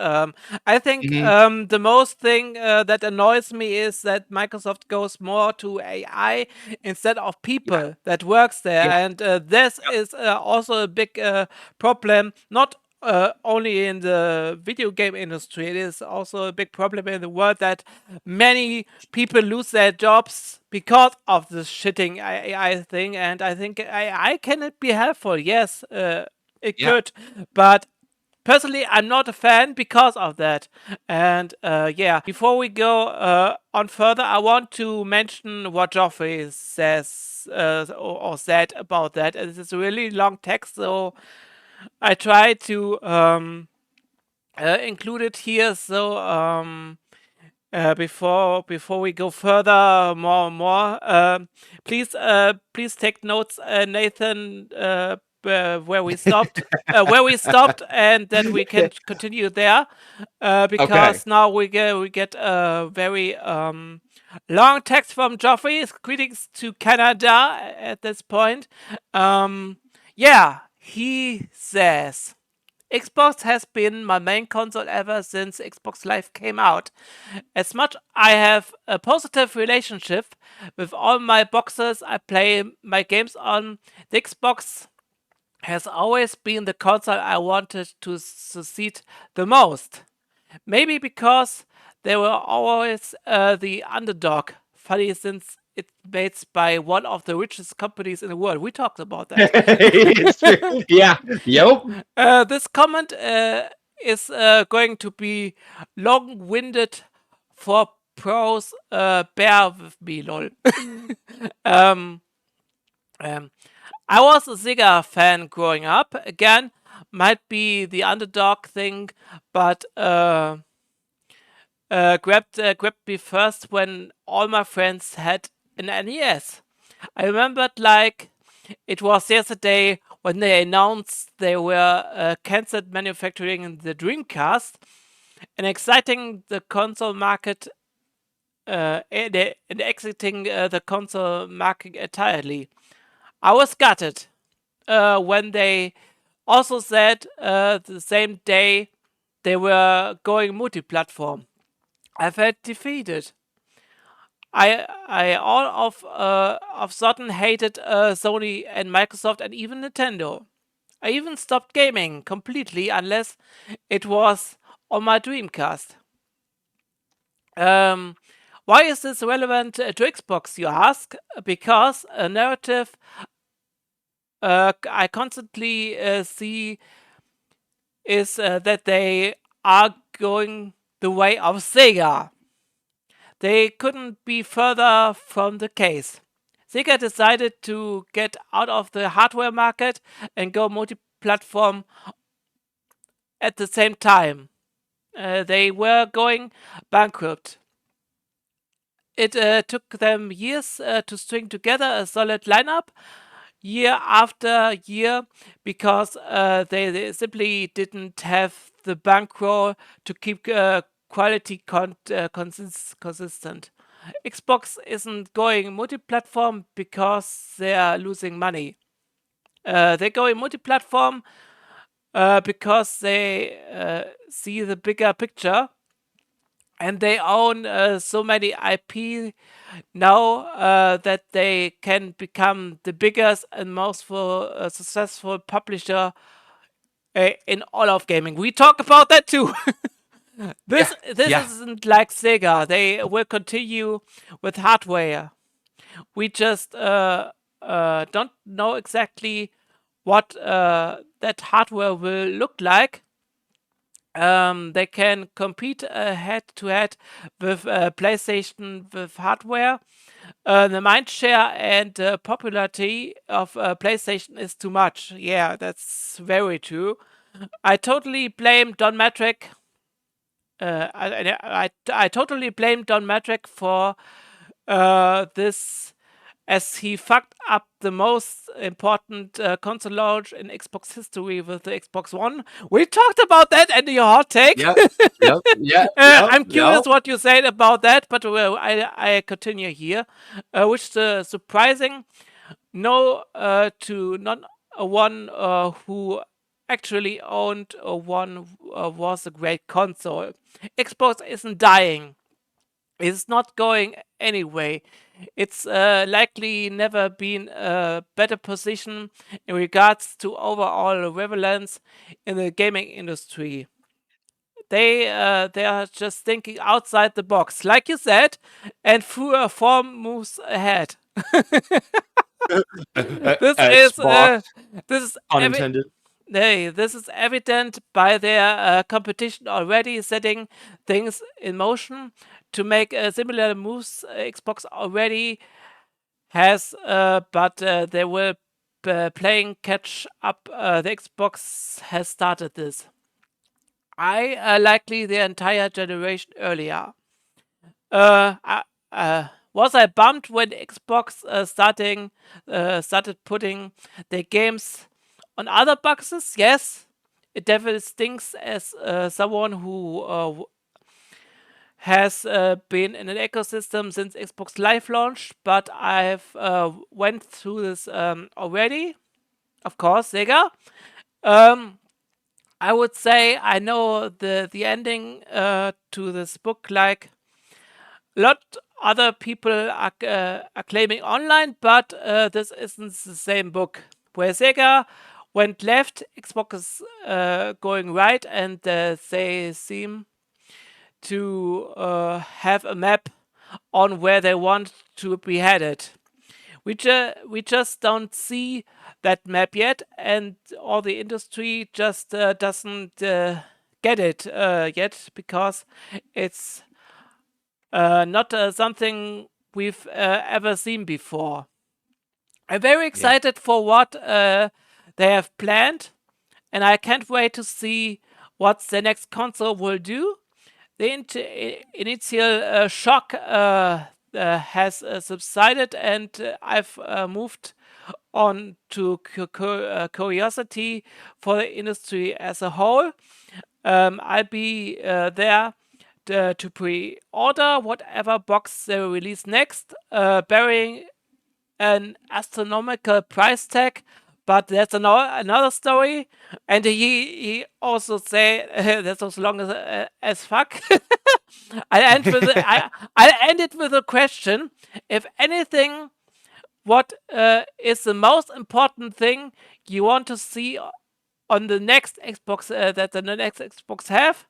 I think Mhm. the most thing that annoys me is that Microsoft goes more to AI instead of Yeah, people that works there, yeah, and this is also a big problem. Not only in the video game industry, it is also a big problem in the world that many people lose their jobs because of this shitting AI thing. And I think AI can be helpful. Yes, it yeah. could, but personally, I'm not a fan because of that. And yeah, before we go on further, I want to mention what Geoffrey says or said about that. This is a really long text, so I try to include it here. So before we go further, more, please take notes, Nathan. Where we stopped, and then we can continue there, Okay. because now we get a very long text from Geoffrey. Greetings to Canada at this point. Yeah, he says, Xbox has been my main console ever since Xbox Live came out. As much I have a positive relationship with all my boxes I play my games on, the Xbox has always been the console I wanted to succeed the most. Maybe because they were always the underdog. Funny, since it's made by one of the richest companies in the world. We talked about that. It's true. Yeah. Yep. This comment is going to be long-winded for pros. Bear with me, lol. um, um, I was a Sega fan growing up. Again, might be the underdog thing, but grabbed me first when all my friends had an NES. I remembered like it was yesterday when they announced they were cancelled manufacturing the Dreamcast and exiting the console market and exiting the console market entirely. I was gutted when they also said the same day they were going multi-platform. I felt defeated. I all of sudden hated Sony and Microsoft and even Nintendo. I even stopped gaming completely unless it was on my Dreamcast. Um, why is this relevant to Xbox, you ask? Because a narrative I constantly see is that they are going the way of Sega. They couldn't be further from the case. Sega decided to get out of the hardware market and go multi-platform at the same time. They were going bankrupt. It took them years to string together a solid lineup, year after year, because they simply didn't have the bankroll to keep quality consistent. Xbox isn't going multi-platform because they are losing money. They're going multi-platform because they see the bigger picture and they own so many IP now that they can become the biggest and most successful publisher in all of gaming. We talk about that too. Yeah. This Yeah. isn't like Sega. They will continue with hardware. We just don't know exactly what that hardware will look like. They can compete head to head with PlayStation with hardware. The mindshare and popularity of PlayStation is too much. Yeah, that's very true. I totally blame Don Matrick. I totally blame Don Matrick for this, as he fucked up the most important console launch in Xbox history with the Xbox One. We talked about that in your hot take. Yep. Yep. Yeah. Yep. I'm curious Yep. what you said about that, but I continue here, which is surprising. No, to not one who actually owned one was a great console. Xbox isn't dying. It's not going anyway. It's likely never been a better position in regards to overall relevance in the gaming industry. They are just thinking outside the box, like you said, and through a four moves ahead. This is Xbox, this is unintended. this is evident by their competition already setting things in motion to make similar moves. Xbox already has, but they will playing catch up. The Xbox has started this. I likely the entire generation earlier. Was I bummed when Xbox started putting their games on other boxes? Yes, it definitely stinks as someone who has been in an ecosystem since Xbox Live launched, but I've went through this already. Of course, Sega. Um, I would say I know the ending to this book like a lot other people are claiming online, but this isn't the same book. Where Sega went left, Xbox is going right, and they seem to have a map on where they want to be headed. We just don't see that map yet, and all the industry just doesn't get it yet because it's not something we've ever seen before. I'm very Yeah. excited for what they have planned, and I can't wait to see what the next console will do. The initial shock has subsided, and I've moved on to curiosity for the industry as a whole. I'll be there to pre-order whatever box they release next, bearing an astronomical price tag, but that's another story. And he also say that's as long as fuck. I'll end it with a question. If anything, what is the most important thing you want to see on the next Xbox that the next Xbox have?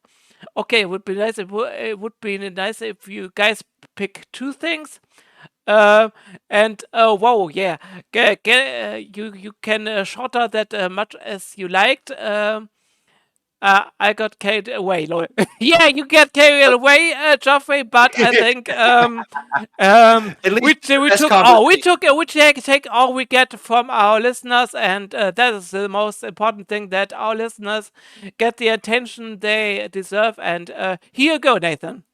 Okay, it would be nice. It would be nice if you guys pick two things. And whoa, yeah, you can shorter that much as you liked. I got carried away, lol. Yeah, you get carried away, Joffrey. But I think At least we best took conversation. we take all we get from our listeners, and that is the most important thing, that our listeners get the attention they deserve. And here you go, Nathan.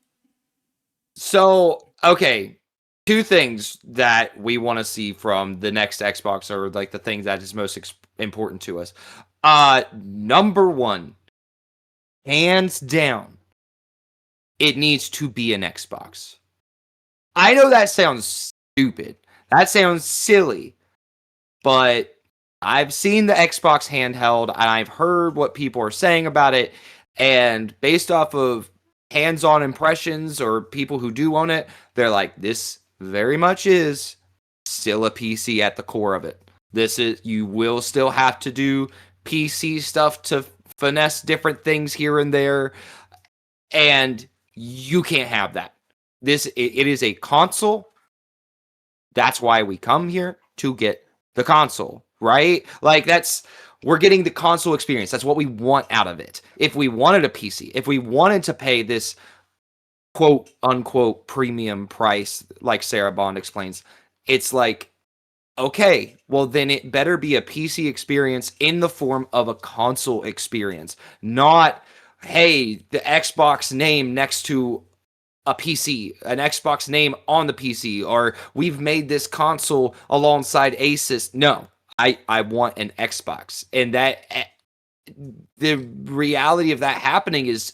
So, okay, two things that we want to see from the next Xbox, or like the thing that is most important to us. Number one, hands down, it needs to be an Xbox. I know that sounds stupid. That sounds silly. But I've seen the Xbox handheld and I've heard what people are saying about it. And based off of hands-on impressions or people who do own it, they're like, this very much is still a PC at the core of it. You will still have to do PC stuff to finesse different things here and there, and you can't have that. It is a console. That's why we come here, to get the console, right? Like, we're getting the console experience. That's what we want out of it. If we wanted a PC, if we wanted to pay this quote unquote premium price, like Sarah Bond explains, it's like, okay, well then it better be a PC experience in the form of a console experience, not, hey, the Xbox name next to a PC, an Xbox name on the PC, or we've made this console alongside Asus. No, I want an Xbox. And that the reality of that happening is,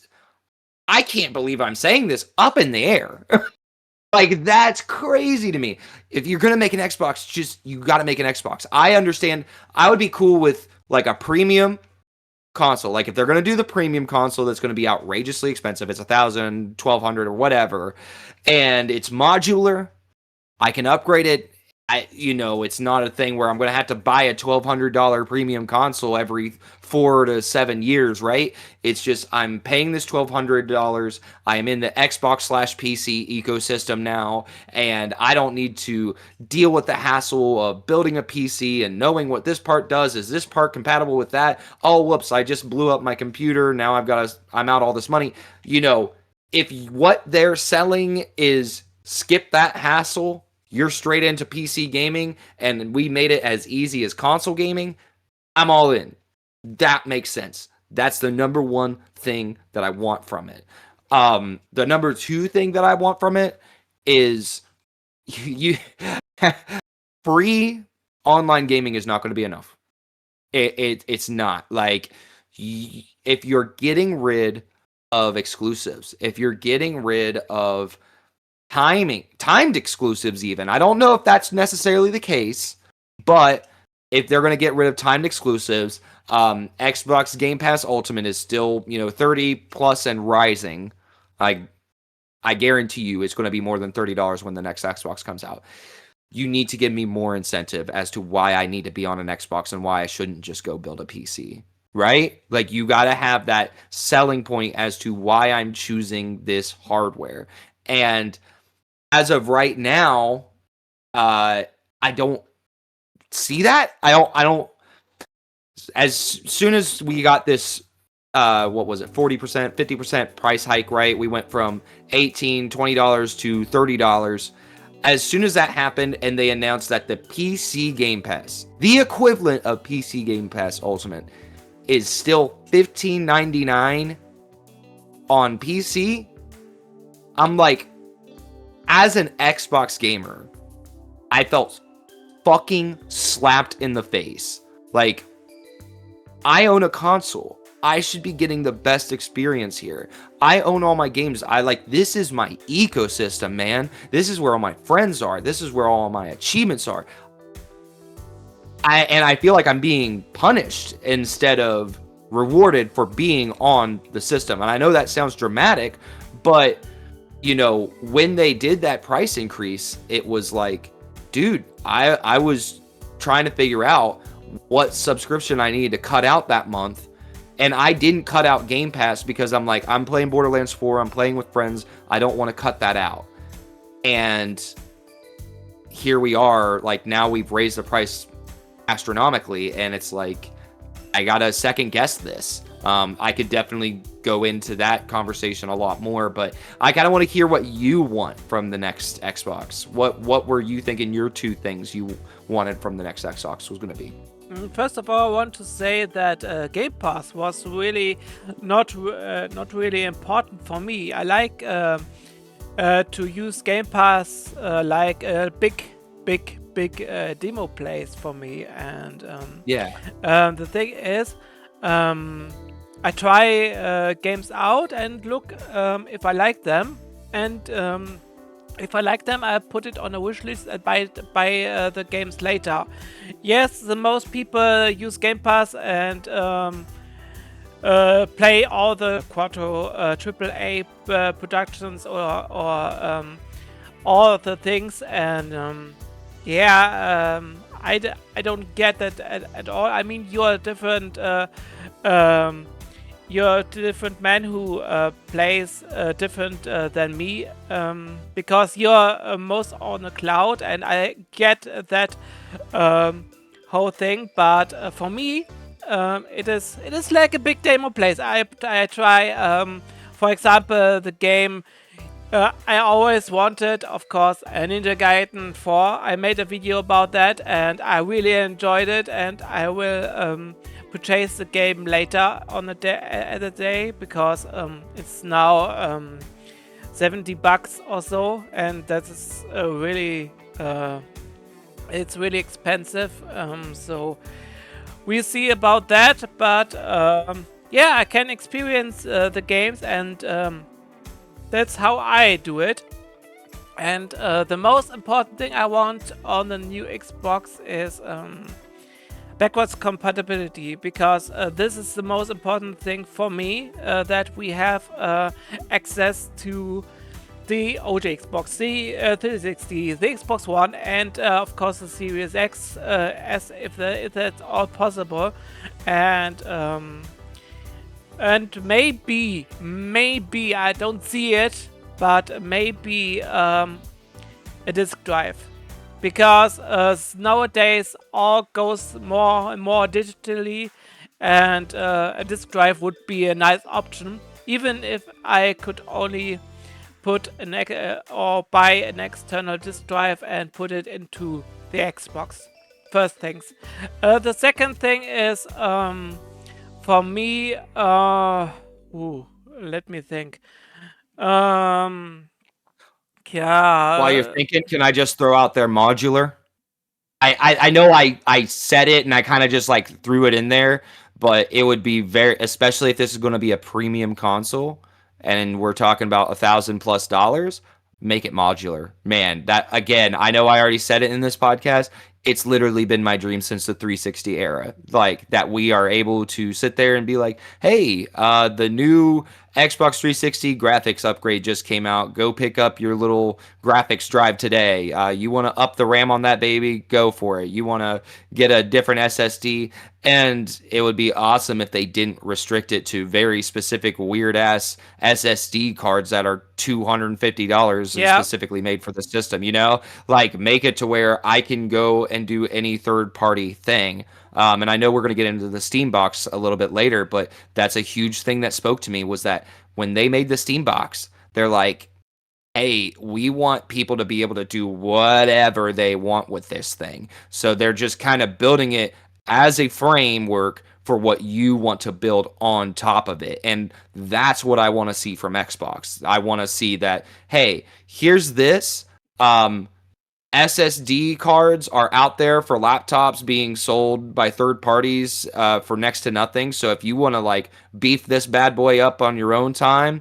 I can't believe I'm saying this, up in the air. Like, that's crazy to me. If you're going to make an Xbox, you got to make an Xbox. I understand. I would be cool with like a premium console. Like, if they're going to do the premium console that's going to be outrageously expensive, it's $1,000, $1,200 or whatever, and it's modular, I can upgrade it. It's not a thing where I'm going to have to buy a $1,200 premium console every 4 to 7 years, right? It's just, I'm paying this $1,200. I am in the Xbox/PC ecosystem now, and I don't need to deal with the hassle of building a PC and knowing what this part does. Is this part compatible with that? Oh, whoops, I just blew up my computer. Now I'm out all this money. If what they're selling is skip that hassle, you're straight into PC gaming, and we made it as easy as console gaming, I'm all in. That makes sense. That's the number one thing that I want from it. The number two thing that I want from it is free online gaming is not going to be enough. It's not. Like, if you're getting rid of exclusives, if you're getting rid of timed exclusives even. I don't know if that's necessarily the case, but if they're going to get rid of timed exclusives, Xbox Game Pass Ultimate is still, $30 plus and rising. I guarantee you it's going to be more than $30 when the next Xbox comes out. You need to give me more incentive as to why I need to be on an Xbox and why I shouldn't just go build a PC, right? Like, you got to have that selling point as to why I'm choosing this hardware. And as of right now, I don't see that. I don't. As soon as we got this, what was it, 40%, 50% price hike, right? We went from $18, $20 to $30. As soon as that happened, and they announced that the PC Game Pass, the equivalent of PC Game Pass Ultimate, is still $15.99 on PC, I'm like, as an Xbox gamer, I felt fucking slapped in the face. Like, I own a console. I should be getting the best experience here. I own all my games. This is my ecosystem, man. This is where all my friends are. This is where all my achievements are. I feel like I'm being punished instead of rewarded for being on the system. And I know that sounds dramatic, but when they did that price increase, it was like, dude, I was trying to figure out what subscription I needed to cut out that month. And I didn't cut out Game Pass because I'm like, I'm playing Borderlands 4. I'm playing with friends. I don't want to cut that out. And here we are, like, now we've raised the price astronomically. And it's like, I got to second guess this. I could definitely go into that conversation a lot more, but I kind of want to hear what you want from the next Xbox. What were you thinking your two things you wanted from the next Xbox was going to be? First of all, I want to say that Game Pass was really not really important for me. I like to use Game Pass like a big demo place for me. And the thing is, I try games out and look if I like them, and if I like them, I put it on a wish list and buy the games later. Yes, the most people use Game Pass and play all the Quattro AAA productions or all of the things, and I don't get that at all. I mean, you're a different man who plays different than me, because you're most on the cloud, and I get that whole thing. But for me, it is like a big demo place. I try, for example, the game I always wanted, of course, a Ninja Gaiden 4. I made a video about that, and I really enjoyed it, and I will purchase the game later on the day, because it's now $70 or so, and that is really it's really expensive. So we'll see about that, but I can experience the games, and that's how I do it. And the most important thing I want on the new Xbox is backwards compatibility, because this is the most important thing for me, that we have access to the OG Xbox, the 360, the Xbox One, and of course the Series X, as if that's all possible. And maybe I don't see it, but maybe a disk drive, because nowadays all goes more and more digitally, and a disk drive would be a nice option, even if I could only put or buy an external disk drive and put it into the Xbox. First things. The second thing is, for me, let me think. While you're thinking, can I just throw out there modular? I know I said it and I kind of just like threw it in there, but it would be especially if this is going to be a premium console and we're talking about $1,000+ make it modular. Man, that, again, I know I already said it in this podcast. It's literally been my dream since the 360 era. Like, that we are able to sit there and be like, hey, the new Xbox 360 graphics upgrade just came out. Go pick up your little graphics drive today. You want to up the RAM on that baby? Go for it. You want to get a different SSD? And it would be awesome if they didn't restrict it to very specific weird-ass SSD cards that are $250 and specifically made for the system, Like, make it to where I can go and do any third-party thing. And I know we're going to get into the Steam box a little bit later, but that's a huge thing that spoke to me, was that when they made the Steam box, they're like, hey, we want people to be able to do whatever they want with this thing. So they're just kind of building it as a framework for what you want to build on top of it. And that's what I want to see from Xbox. I want to see that, hey, here's this. SSD cards are out there for laptops being sold by third parties for next to nothing. So if you want to like beef this bad boy up on your own time,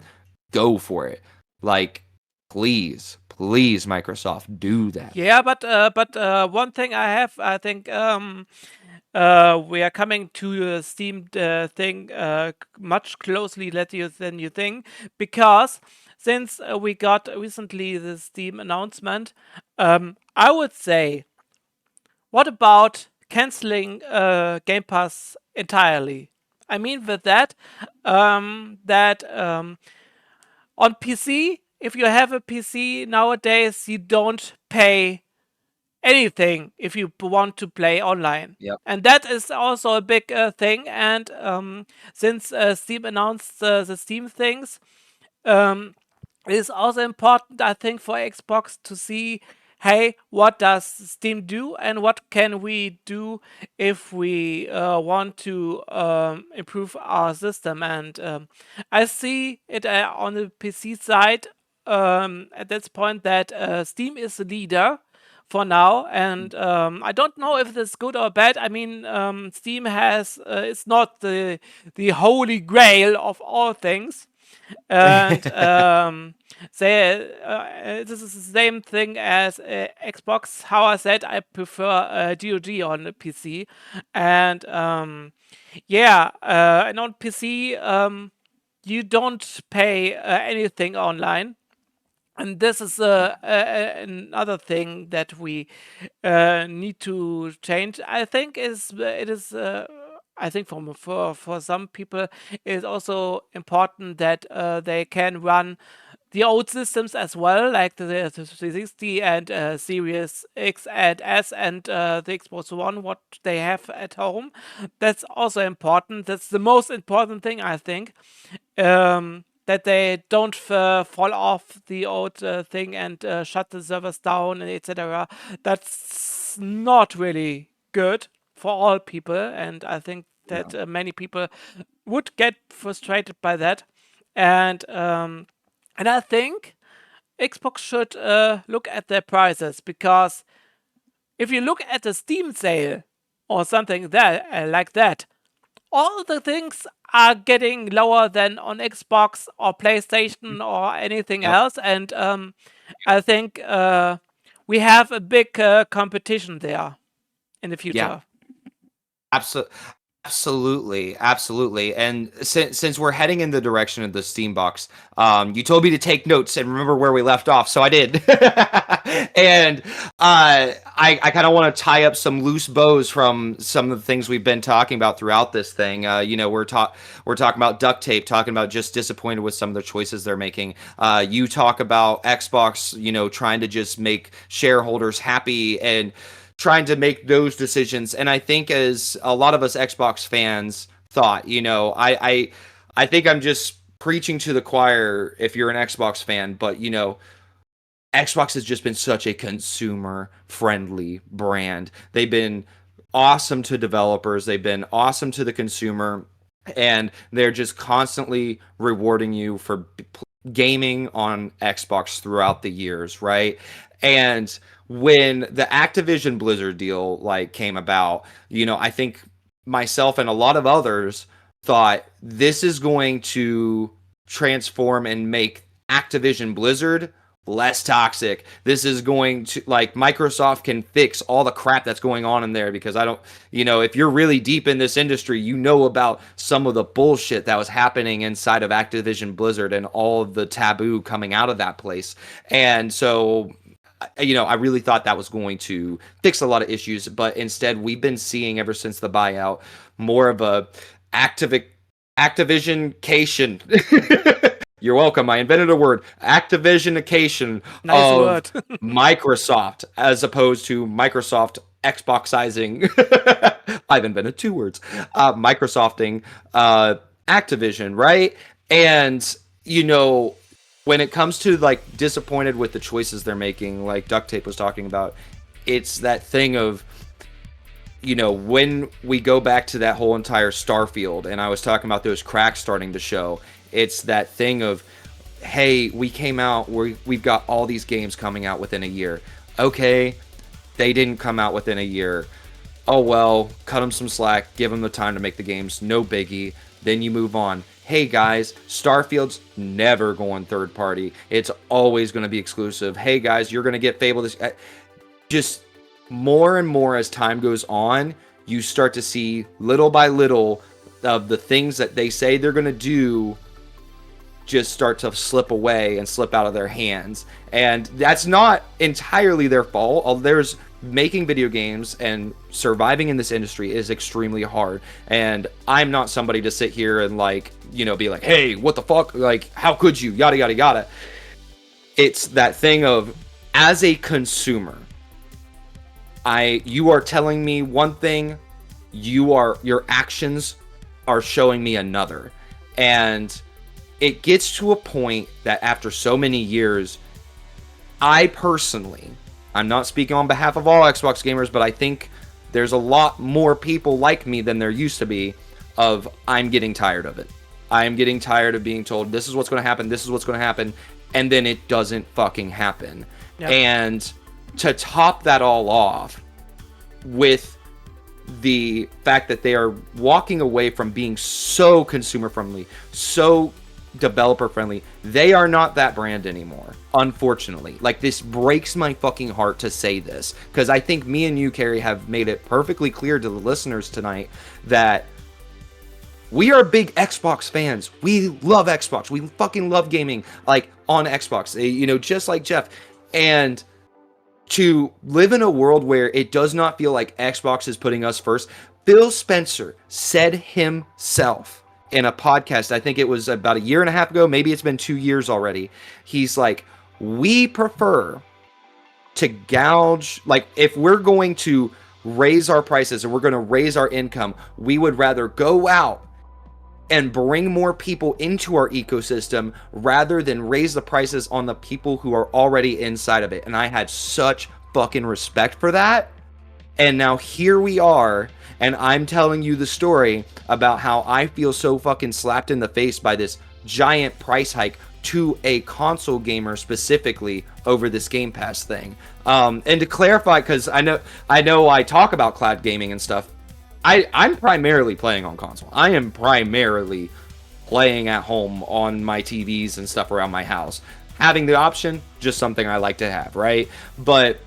go for it. Like, please, please, Microsoft, do that. Yeah, but one thing I think we are coming to the Steam thing much closely than you think, because since we got recently the Steam announcement, I would say, what about canceling Game Pass entirely? I mean, with that, that on PC, if you have a PC nowadays, you don't pay anything if you want to play online. Yep. And that is also a big thing. And since Steam announced the Steam things, um, it is also important, I think, for Xbox to see, hey, what does Steam do and what can we do if we want to improve our system. And I see it on the PC side at this point that Steam is the leader for now, and I don't know if this is good or bad. I mean, Steam has it's not the holy grail of all things, and this is the same thing as Xbox. How I said, I prefer GOG on the PC, and and on PC you don't pay anything online. And this is another thing that we need to change. I think it is. I think for some people, it is also important that they can run the old systems as well, like the 360 and Series X and S and the Xbox One, what they have at home. That's also important. That's the most important thing, I think. That they don't fall off the old thing and shut the servers down, etc. That's not really good for all people, and I think that many people would get frustrated by that. And I think Xbox should look at their prices, because if you look at the Steam sale or something like that, all the things are getting lower than on Xbox or PlayStation or anything else, and I think we have a big competition there in the future. Yeah, absolutely. And since we're heading in the direction of the Steam box, you told me to take notes and remember where we left off, so I did. And I kind of want to tie up some loose bows from some of the things we've been talking about throughout this thing. We're talking about duct tape, talking about just disappointed with some of the choices they're making. You talk about Xbox, trying to just make shareholders happy and trying to make those decisions. And I think, as a lot of us Xbox fans thought, I think I'm just preaching to the choir if you're an Xbox fan, but Xbox has just been such a consumer friendly brand. They've been awesome to developers, they've been awesome to the consumer, and they're just constantly rewarding you for gaming on Xbox throughout the years, right? And when the Activision Blizzard deal came about, I think myself and a lot of others thought this is going to transform and make Activision Blizzard less toxic. This is going to, Microsoft can fix all the crap that's going on in there, because if you're really deep in this industry, about some of the bullshit that was happening inside of Activision Blizzard and all of the taboo coming out of that place. And so I really thought that was going to fix a lot of issues, but instead we've been seeing, ever since the buyout, more of a Activision-cation. You're welcome. I invented a word. Activision-ication Nice word. Microsoft, as opposed to Microsoft Xboxizing. I've invented two words. Microsofting Activision, right? And, when it comes to disappointed with the choices they're making, like Duct Tape was talking about, it's that thing of, when we go back to that whole entire Starfield, and I was talking about those cracks starting to show, it's that thing of, hey, we came out, we've got all these games coming out within a year. Okay, they didn't come out within a year. Oh well, cut them some slack, give them the time to make the games, no biggie. Then you move on. Hey guys, Starfield's never going third party. It's always going to be exclusive. Hey guys, you're going to get Fable this. Just more and more as time goes on, you start to see little by little of the things that they say they're going to do just start to slip away and slip out of their hands. And that's not entirely their fault. There's making video games and surviving in this industry is extremely hard. And I'm not somebody to sit here and like, you know, be like, hey, what the fuck? Like, how could you? Yada, yada, yada. It's that thing of, as a consumer, you are telling me one thing, your actions are showing me another. And it gets to a point that after so many years, I personally, I'm not speaking on behalf of all Xbox gamers, but I think there's a lot more people like me than there used to be of, I'm getting tired of it. I'm getting tired of being told, this is what's going to happen, this is what's going to happen, and then it doesn't fucking happen. Yep. And to top that all off with the fact that they are walking away from being so consumer friendly, so developer friendly, they are not that brand anymore, unfortunately. Like, this breaks my fucking heart to say this, because I think me and you, Carrie, have made it perfectly clear to the listeners tonight that we are big Xbox fans. We love Xbox. We fucking love gaming, like, on Xbox, you know, just like Geoff. And to live in a world where it does not feel like Xbox is putting us first. Phil Spencer said himself in a podcast, I think it was about a year and a half ago, maybe it's been 2 years already. He's like, we prefer to gouge, like, if we're going to raise our prices and we're going to raise our income, we would rather go out and bring more people into our ecosystem rather than raise the prices on the people who are already inside of it. And I had such fucking respect for that. And now here we are, and I'm telling you the story about how I feel so fucking slapped in the face by this giant price hike to a console gamer specifically over this Game Pass thing. And to clarify, because I know I talk about cloud gaming and stuff, I'm primarily playing on console. I am primarily playing at home on my TVs and stuff around my house. Having the option, just something I like to have, right? But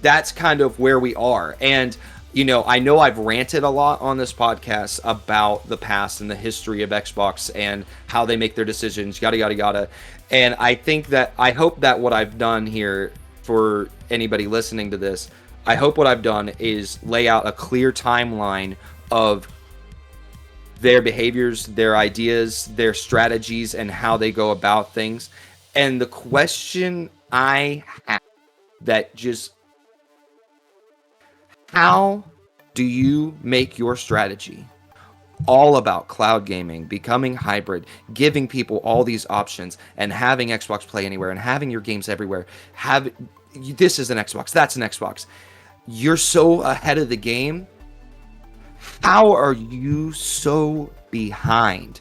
that's kind of where we are. And, you know I've ranted a lot on this podcast about the past and the history of Xbox and how they make their decisions, yada, yada, yada. And I hope that what I've done here, for anybody listening to this, I hope what I've done is lay out a clear timeline of their behaviors, their ideas, their strategies, and how they go about things. And the question I have that just, how do you make your strategy all about cloud gaming, becoming hybrid, giving people all these options, and having Xbox Play Anywhere, and having your games everywhere? This is an Xbox, that's an Xbox. You're so ahead of the game. How are you so behind?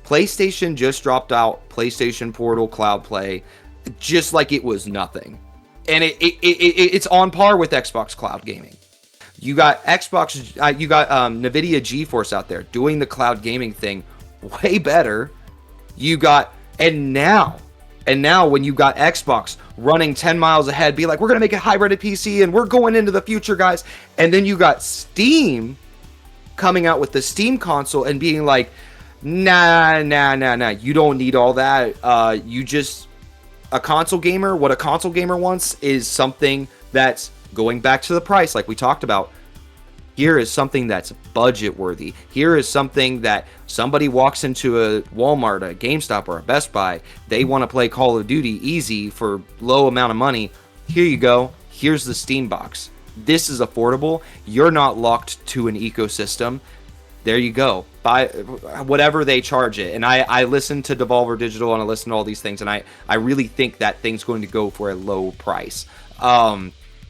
PlayStation just dropped out PlayStation Portal Cloud Play just like it was nothing. And it's on par with Xbox Cloud Gaming. You got Xbox, you got NVIDIA GeForce out there doing the cloud gaming thing way better. And now when you got Xbox running 10 miles ahead, be like, we're going to make a hybrid PC and we're going into the future, guys. And then you got Steam coming out with the Steam console and being like, nah, you don't need all that. A console gamer, what a console gamer wants is something that's going back to the price, like we talked about. Here is something that's budget worthy. Here is something that somebody walks into a Walmart, a GameStop, or a Best Buy. They want to play Call of Duty easy for low amount of money. Here you go. Here's the Steam box. This is affordable. You're not locked to an ecosystem. There you go. Buy whatever they charge it. And I listen to Devolver Digital and I listen to all these things, and I really think that thing's going to go for a low price.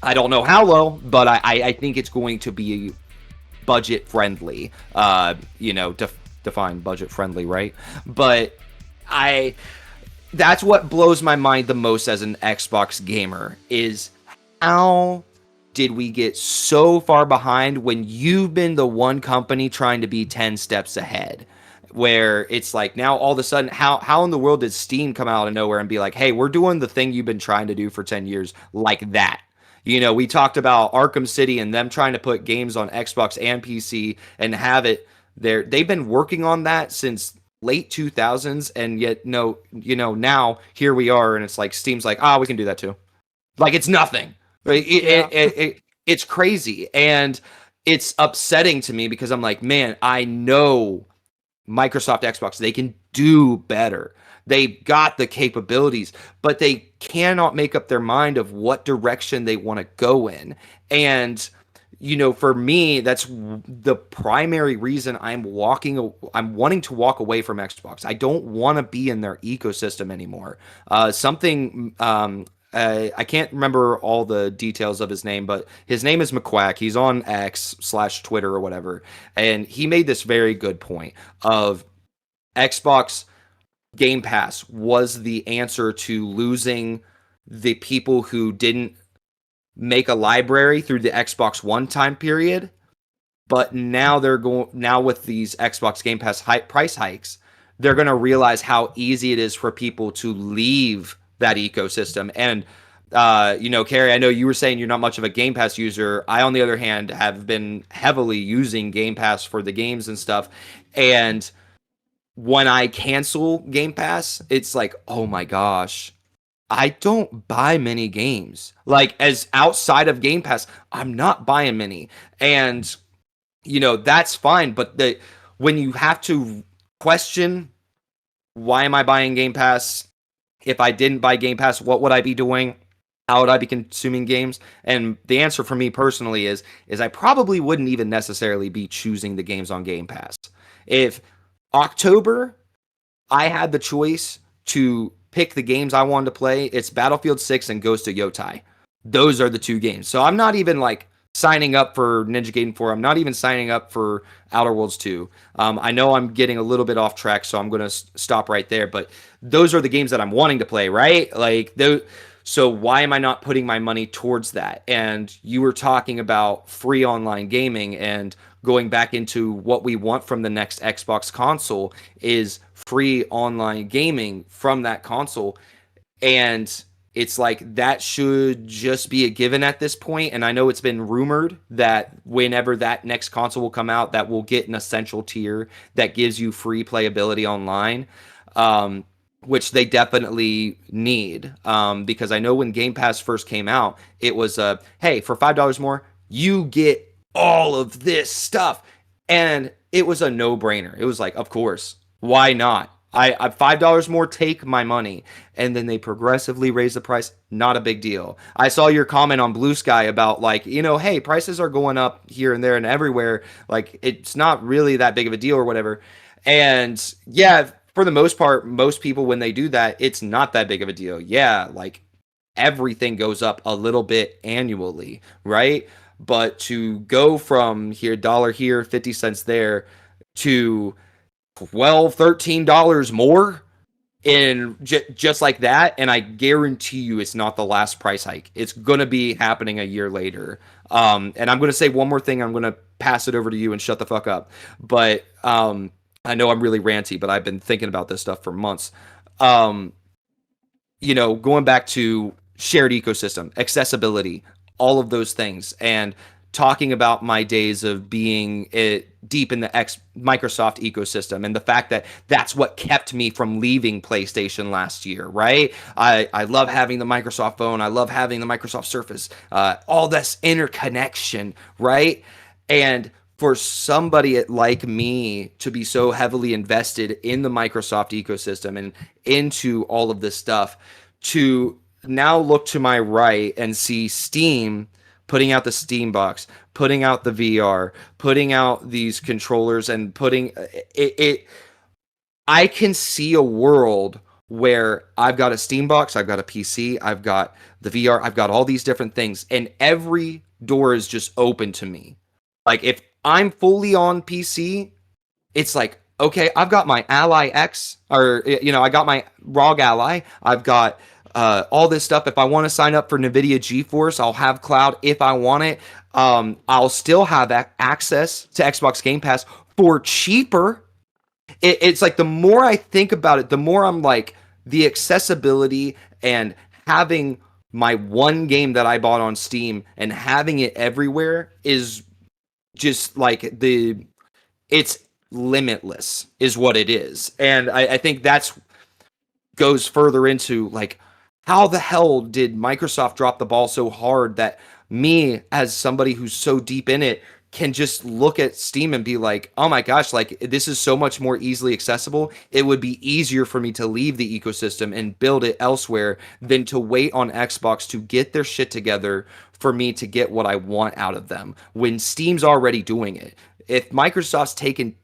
I don't know how low, but I think it's going to be budget friendly. Define budget friendly, right? But that's what blows my mind the most as an Xbox gamer is how did we get so far behind when you've been the one company trying to be 10 steps ahead? Where it's like now all of a sudden, how in the world did Steam come out of nowhere and be like, hey, we're doing the thing you've been trying to do for 10 years like that? You know, we talked about Arkham City and them trying to put games on Xbox and PC and have it there. They've been working on that since late 2000s, and yet no, you know, now here we are, and it's like Steam's like, we can do that too. Like it's nothing. Right? It's crazy, and it's upsetting to me because I'm like, man, I know Microsoft Xbox, they can do better. They've got the capabilities, but they cannot make up their mind of what direction they want to go in. And you know, for me, that's the primary reason I'm wanting to walk away from Xbox. I don't want to be in their ecosystem anymore. I can't remember all the details of his name, but his name is McQuack. He's on X/Twitter or whatever. And he made this very good point of Xbox Game Pass was the answer to losing the people who didn't make a library through the Xbox One time period. But now now with these Xbox Game Pass price hikes, they're going to realize how easy it is for people to leave that ecosystem. And you know, Carrie, I know you were saying you're not much of a Game Pass user. I, on the other hand, have been heavily using Game Pass for the games and stuff. And when I cancel Game Pass, it's like, oh my gosh, I don't buy many games. Like, as outside of Game Pass, I'm not buying many. And you know, that's fine, but when you have to question, why am I buying Game Pass? If I didn't buy Game Pass, what would I be doing? How would I be consuming games? And the answer for me personally is I probably wouldn't even necessarily be choosing the games on Game Pass. If October, I had the choice to pick the games I wanted to play, it's Battlefield 6 and Ghost of Yotai. Those are the two games. So I'm not even like signing up for Ninja Gaiden 4. I'm not even signing up for Outer Worlds 2. I know I'm getting a little bit off track, so I'm going to stop right there. But those are the games that I'm wanting to play, right? Like, so why am I not putting my money towards that? And you were talking about free online gaming, and going back into what we want from the next Xbox console is free online gaming from that console. And it's like that should just be a given at this point. And I know it's been rumored that whenever that next console will come out, that we'll get an essential tier that gives you free playability online, which they definitely need. Because I know when Game Pass first came out, it was, hey, for $5 more, you get all of this stuff. And it was a no-brainer. It was like, of course, why not? I $5 more, take my money. And then they progressively raise the price. Not a big deal. I saw your comment on Blue Sky about like, you know, hey, prices are going up here and there and everywhere. Like, it's not really that big of a deal or whatever. And yeah, for the most part, most people, when they do that, it's not that big of a deal. Yeah, like everything goes up a little bit annually, right? But to go from here, dollar here, 50 cents there, to $12-13 more in just like that, and I guarantee you it's not the last price hike. It's gonna be happening a year later. And I'm gonna say one more thing. I'm gonna pass it over to you and shut the fuck up. But I know I'm really ranty, but I've been thinking about this stuff for months. You know, going back to shared ecosystem, accessibility, all of those things, and talking about my days of being deep in the Microsoft ecosystem, and the fact that that's what kept me from leaving PlayStation last year, right? I love having the Microsoft phone. I love having the Microsoft Surface, all this interconnection, right? And for somebody like me to be so heavily invested in the Microsoft ecosystem and into all of this stuff, to now look to my right and see Steam putting out the Steam box, putting out the VR, putting out these controllers, and putting it. I can see a world where I've got a Steam box, I've got a PC, I've got the VR, I've got all these different things, and every door is just open to me. Like, if I'm fully on PC, it's like, okay, I've got my Ally X, or, you know, I got my ROG Ally, I've got all this stuff. If I want to sign up for NVIDIA GeForce, I'll have cloud if I want it. I'll still have access to Xbox Game Pass for cheaper. It's like the more I think about it, the more I'm like, the accessibility and having my one game that I bought on Steam and having it everywhere is just like it's limitless is what it is. And I think that's goes further into like, how the hell did Microsoft drop the ball so hard that me, as somebody who's so deep in it, can just look at Steam and be like, oh my gosh, like this is so much more easily accessible. It would be easier for me to leave the ecosystem and build it elsewhere than to wait on Xbox to get their shit together for me to get what I want out of them when Steam's already doing it. If Microsoft's taken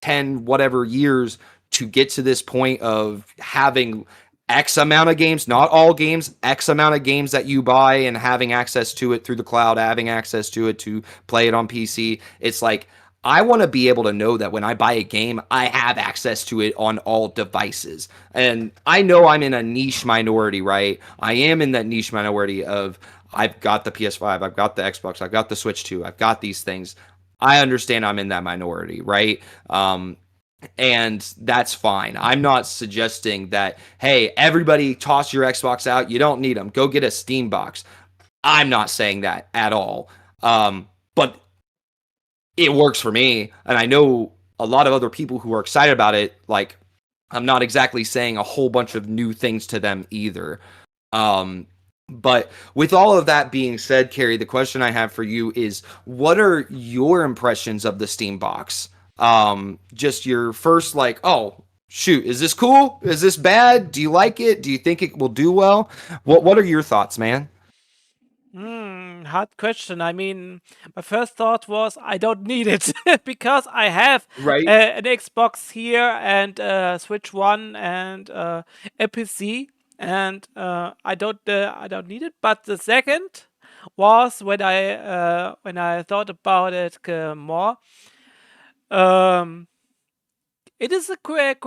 10 whatever years to get to this point of having X amount of games, not all games, X amount of games that you buy and having access to it through the cloud, having access to it to play it on PC. It's like, I want to be able to know that when I buy a game, I have access to it on all devices. And I know I'm in a niche minority, right? I am in that niche minority of, I've got the PS5, I've got the Xbox, I've got the Switch 2, I've got these things. I understand I'm in that minority, right? And that's fine. I'm not suggesting that, hey, everybody toss your Xbox out. You don't need them. Go get a Steam box. I'm not saying that at all. But it works for me. And I know a lot of other people who are excited about it. Like, I'm not exactly saying a whole bunch of new things to them either. But with all of that being said, Carrie, the question I have for you is, what are your impressions of the Steam box? Just your first, like, oh shoot, is this cool? Is this bad? Do you like it? Do you think it will do well? What are your thoughts, man? Hard question. I mean, my first thought was I don't need it because I have Right? an Xbox here and Switch One and a PC, and I don't need it. But the second was when I thought about it more. Um, it is a great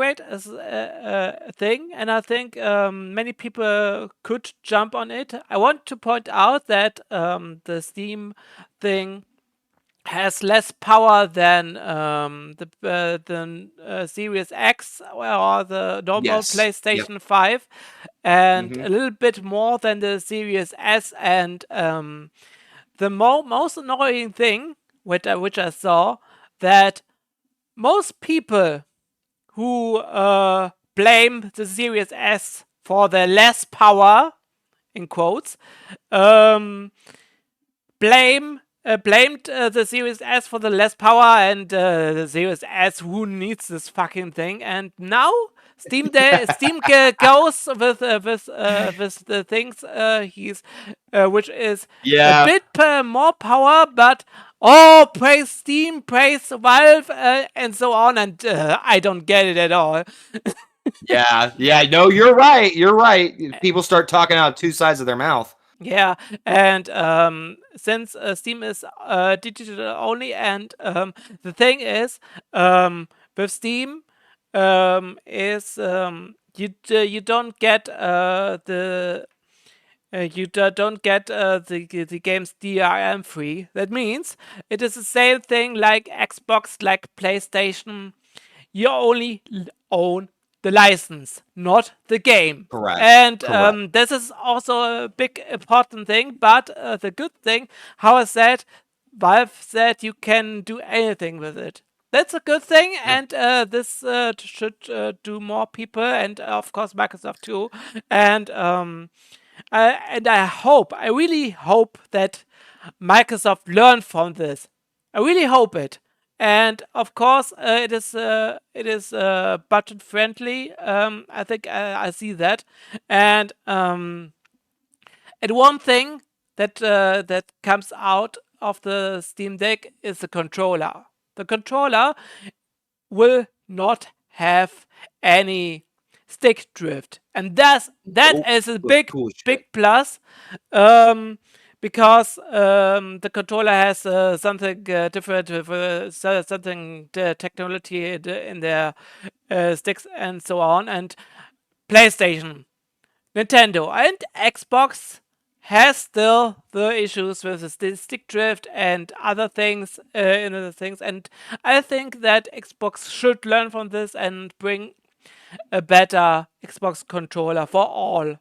thing, and I think many people could jump on it. I want to point out that the Steam thing has less power than the Series X or the normal Yes. Yep. PlayStation 5, and Mm-hmm. a little bit more than the Series S. And the most annoying thing, which I saw, that most people who blame the Series S for the less power, in quotes, um, blamed the Series S for the less power, and the Series S, who needs this fucking thing? And now Steam goes with the things he's which is a Yeah. bit more power, but oh, praise Steam, praise Valve, and so on, and I don't get it at all. Yeah. Yeah. No, you're right. You're right. People start talking out two sides of their mouth. Yeah, and since Steam is digital only, and the thing is, with Steam, is you don't get don't get the games DRM free. That means it is the same thing like Xbox, like PlayStation. You only own the license, not the game. Correct. And Correct. this is also a big important thing. But the good thing, how I said, Valve said you can do anything with it. That's a good thing, Yeah. and this should do more people, and of course Microsoft too. And I really hope that Microsoft learn from this. I really hope it. And of course, it is budget friendly. I think I see that. And one thing that comes out of the Steam Deck is the controller. The controller will not have any stick drift, and that Oh, is a big cool shit. big plus, um, because the controller has something different, something technology in their sticks and so on. And PlayStation Nintendo and Xbox has still the issues with the stick drift and other things, and I think that Xbox should learn from this and bring a better Xbox controller for all,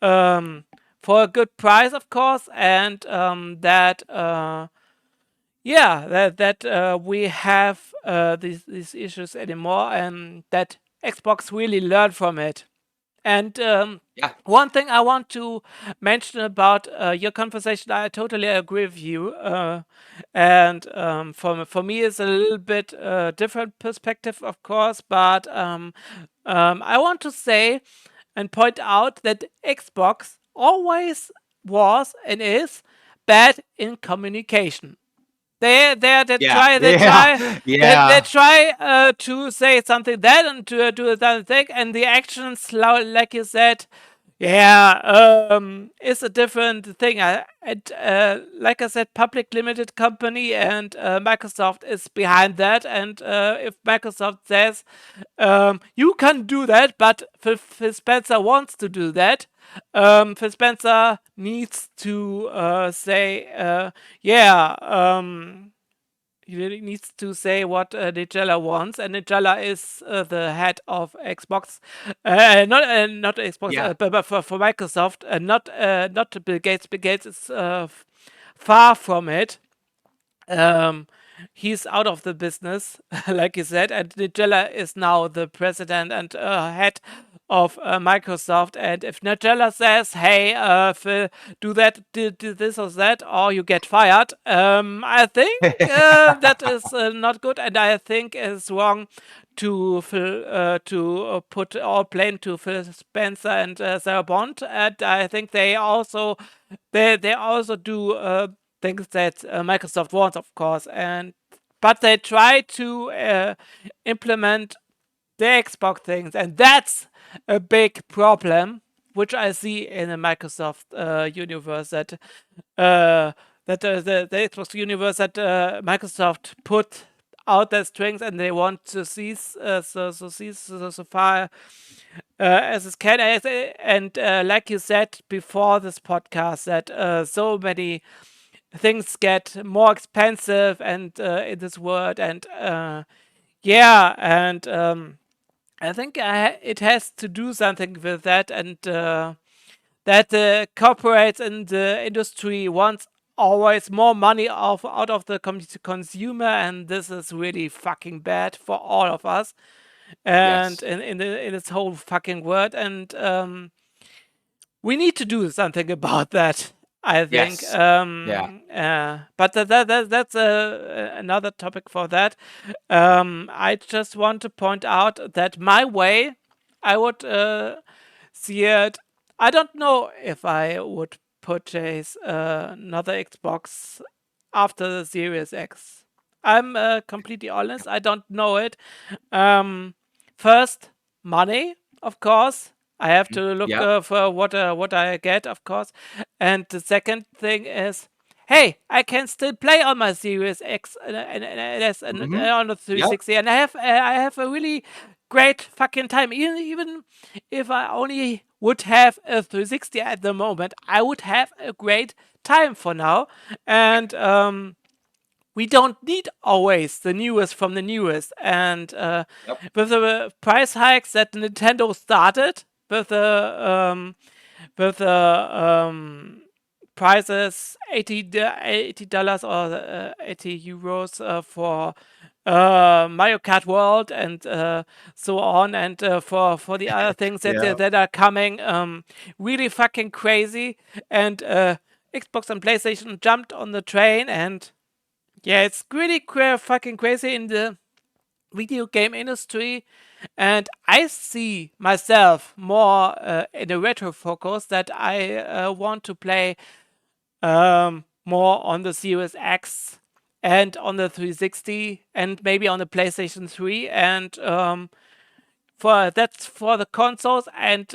um, for a good price, of course, and that we have these issues anymore, and that Xbox really learned from it. And Yeah. one thing I want to mention about your conversation, I totally agree with you. And for me, it's a little bit different perspective, of course. But I want to say and point out that Xbox always was and is bad in communication. They Yeah. try Yeah. they Yeah. try to say something that and to do another thing, and the actions, like you said, yeah, is a different thing. Like I said, public limited company, and Microsoft is behind that. And if Microsoft says you can do that, but Phil Spencer wants to do that, Phil Spencer needs to say, yeah. He really needs to say what Nigella wants, and Nigella is the head of Xbox, not Xbox, Yeah. but for Microsoft, not Bill Gates. Bill Gates is far from it. Um, he's out of the business, like you said, and Nigella is now the president and head of Microsoft. And if Nigella says, "Hey, Phil, do that, do this or that, or you get fired," I think that is not good, and I think it's wrong to put all blame to Phil Spencer and Sarah Bond. And I think they also do things that Microsoft wants, of course, and but they try to implement the Xbox things, and that's a big problem, which I see in the Microsoft universe, the Xbox universe, that Microsoft put out their strings, and they want to seize so far as it can. And like you said before this podcast, that so many things get more expensive and in this world, and yeah, and I think it has to do something with that, and that the corporates in the industry wants always more money out of the consumer, and this is really fucking bad for all of us, and Yes. in this whole fucking world, and we need to do something about that, I think. Yes. Yeah. But that's another topic for that. I just want to point out that my way, I would see it. I don't know if I would purchase another Xbox after the Series X. I'm completely honest. I don't know it. Um, First, money, of course. I have to look Yep. for what I get, of course. And the second thing is, hey, I can still play on my Series X and S and Hmm. on the Yep. 360, and I have a really great fucking time. Even if I only would have a 360 at the moment, I would have a great time for now. And we don't need always the newest from the newest. And Yep. with the price hikes that Nintendo started, with the prices $80 or €80 for Mario Kart World and so on, and for the other things Yeah. that are coming, really fucking crazy. And Xbox and PlayStation jumped on the train, and yeah, it's really fucking crazy in the video game industry, and I see myself more in a retro focus, that I want to play more on the Series X and on the 360 and maybe on the PlayStation 3, and for that's for the consoles, and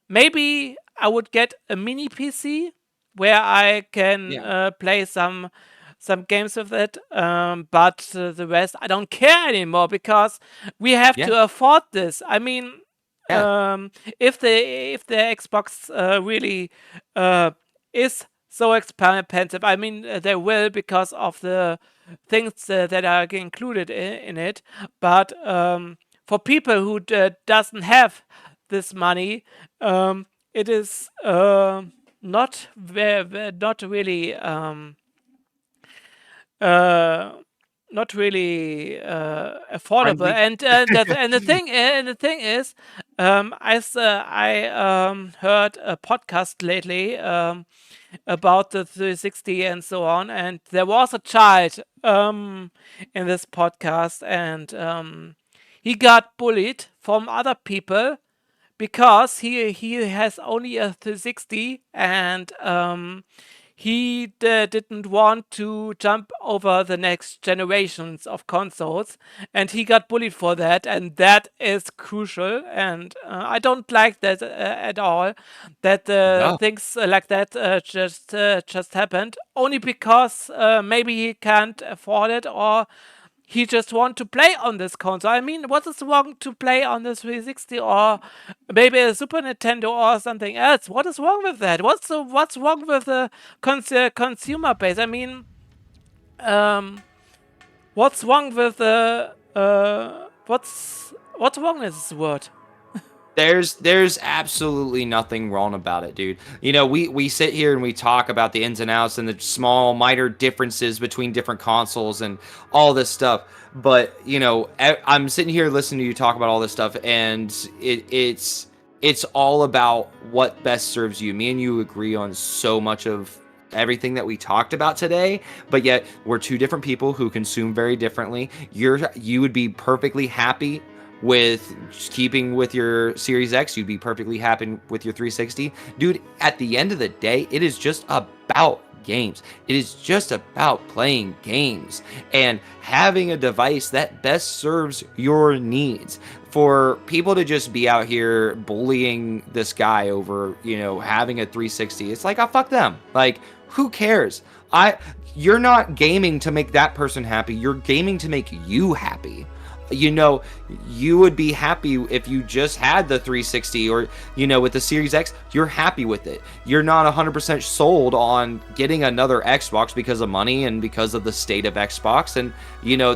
maybe I would get a mini PC where I can Yeah. play some games with it, but the rest I don't care anymore, because we have Yeah. to afford this. I mean, Yeah. if the Xbox really uh, is so expensive. I mean, they will because of the things that are included in it. But for people who doesn't have this money, it is not really uh, not really affordable. Friendly. And the thing is, I heard a podcast lately about the 360 and so on, and there was a child in this podcast, and he got bullied from other people because he has only a 360, and he didn't want to jump over the next generations of consoles, and he got bullied for that, and that is crucial. And I don't like that at all. That No. things like that just happened only because maybe he can't afford it, or he just want to play on this console. I mean, what is wrong to play on the 360 or maybe a Super Nintendo or something else? What is wrong with that? What's wrong with the consumer base? I mean, um, what's wrong with the what's wrong with this word? There's absolutely nothing wrong about it, dude. We sit here and we talk about the ins and outs and the small minor differences between different consoles and all this stuff. But I'm sitting here listening to you talk about all this stuff, and it's all about what best serves you. Me and you agree on so much of everything that we talked about today, but yet we're two different people who consume very differently. You would be perfectly happy with just keeping with your Series X. You'd be perfectly happy with your 360. Dude, at the end of the day, it is just about games. It is just about playing games and having a device that best serves your needs. For people to just be out here bullying this guy over, having a 360, it's like, oh, fuck them. Like, who cares? You're not gaming to make that person happy. You're gaming to make you happy. You would be happy if you just had the 360, or with the Series X, you're happy with it. You're not 100% sold on getting another Xbox because of money and because of the state of Xbox. And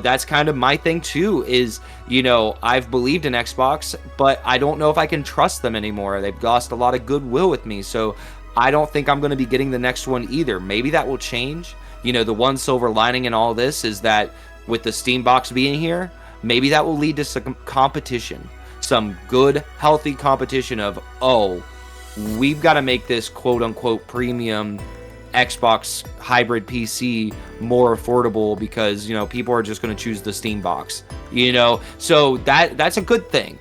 that's kind of my thing too, is I've believed in Xbox, but I don't know if I can trust them anymore. They've lost a lot of goodwill with me, so I don't think I'm going to be getting the next one either. Maybe that will change. The one silver lining in all this is that with the Steam box being here, maybe that will lead to some competition, some good, healthy competition of, oh, we've got to make this quote-unquote premium Xbox hybrid PC more affordable because, people are just going to choose the Steam box, So that's a good thing,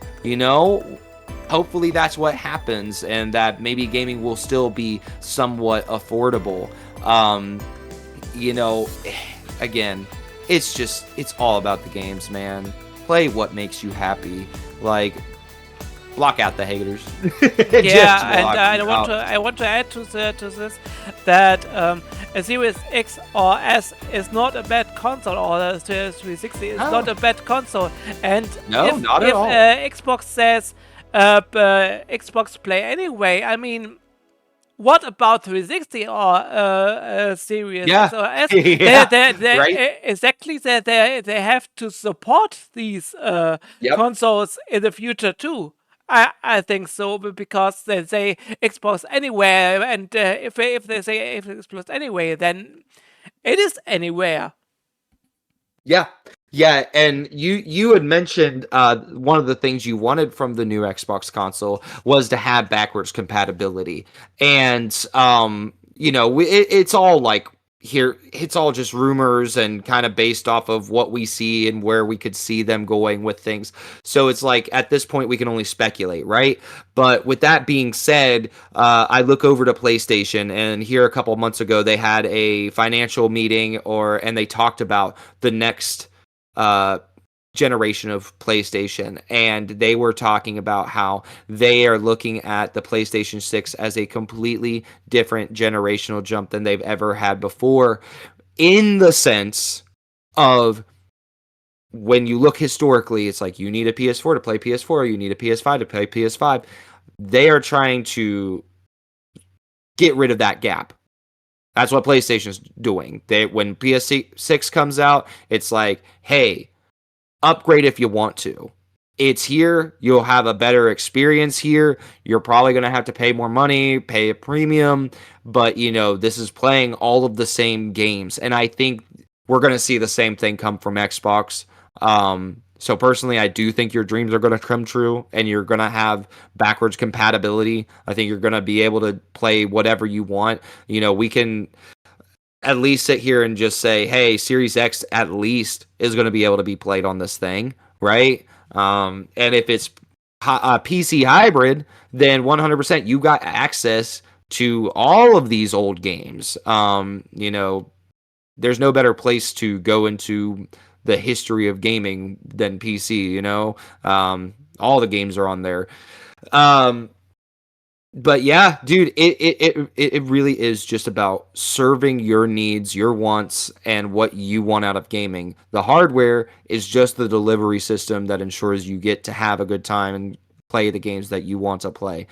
Hopefully that's what happens, and that maybe gaming will still be somewhat affordable. Again, it's all about the games, man. Play what makes you happy. Like, block out the haters. Yeah, and I want to add to this that a Series X or S is not a bad console, or a 360 is not a bad console. And not at all. Xbox says Xbox Play anyway, I mean, what about 360 or Series X or S? Yeah. Right? Exactly. They have to support these consoles in the future too. I think so, because they say Xbox anywhere, and if they say Xbox anywhere, then it is anywhere. Yeah, and you had mentioned one of the things you wanted from the new Xbox console was to have backwards compatibility, and it's all like here, it's all just rumors and kind of based off of what we see and where we could see them going with things. So it's like at this point we can only speculate, right? But with that being said, I look over to PlayStation, and here a couple months ago they had a financial meeting, and they talked about the next generation of PlayStation, and they were talking about how they are looking at the PlayStation 6 as a completely different generational jump than they've ever had before, in the sense of when you look historically, it's like you need a PS4 to play PS4, you need a PS5 to play PS5. They are trying to get rid of that gap. That's what PlayStation's doing. When PS6 comes out, it's like, hey, upgrade if you want to. It's here. You'll have a better experience here. You're probably going to have to pay more money, pay a premium, but this is playing all of the same games. And I think we're going to see the same thing come from Xbox. So personally, I do think your dreams are going to come true and you're going to have backwards compatibility. I think you're going to be able to play whatever you want. We can at least sit here and just say, hey, Series X at least is going to be able to be played on this thing, right? And if it's a PC hybrid, then 100% you got access to all of these old games. There's no better place to go into the history of gaming than PC, all the games are on there. But yeah, dude, it really is just about serving your needs, your wants, and what you want out of gaming. The hardware is just the delivery system that ensures you get to have a good time and play the games that you want to play.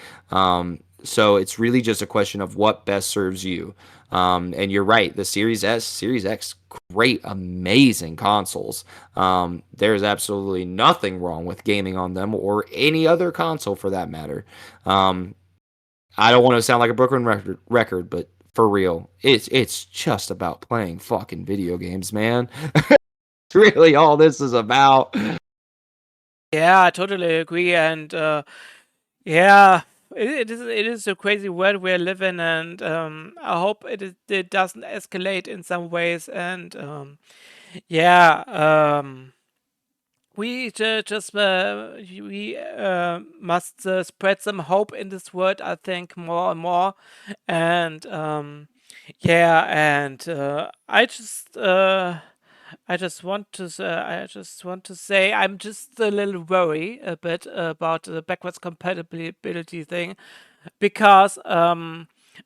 So it's really just a question of what best serves you. And you're right, the Series S, Series X, great, amazing consoles. There's absolutely nothing wrong with gaming on them or any other console for that matter. I don't want to sound like a Brooklyn record, but for real, it's just about playing fucking video games, man. It's really all this is about. Yeah, I totally agree. And yeah, it is a crazy world we're living, and I hope it doesn't escalate in some ways. And yeah, we must spread some hope in this world. I think more and more, and yeah, and I just want to say I'm just a little worried a bit about the backwards compatibility thing because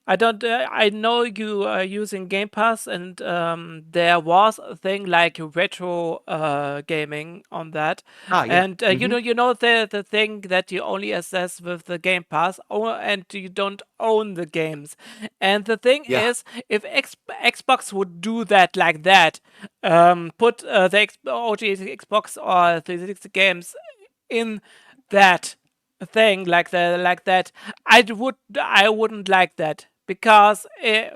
I don't. I know you are using Game Pass, and there was a thing like retro gaming on that, Yeah. and you know the thing that you only access with the Game Pass, and you don't own the games. And the thing Yeah. is, if Xbox would do that like that, put the OG Xbox or 360 games in that thing like that, I wouldn't like that because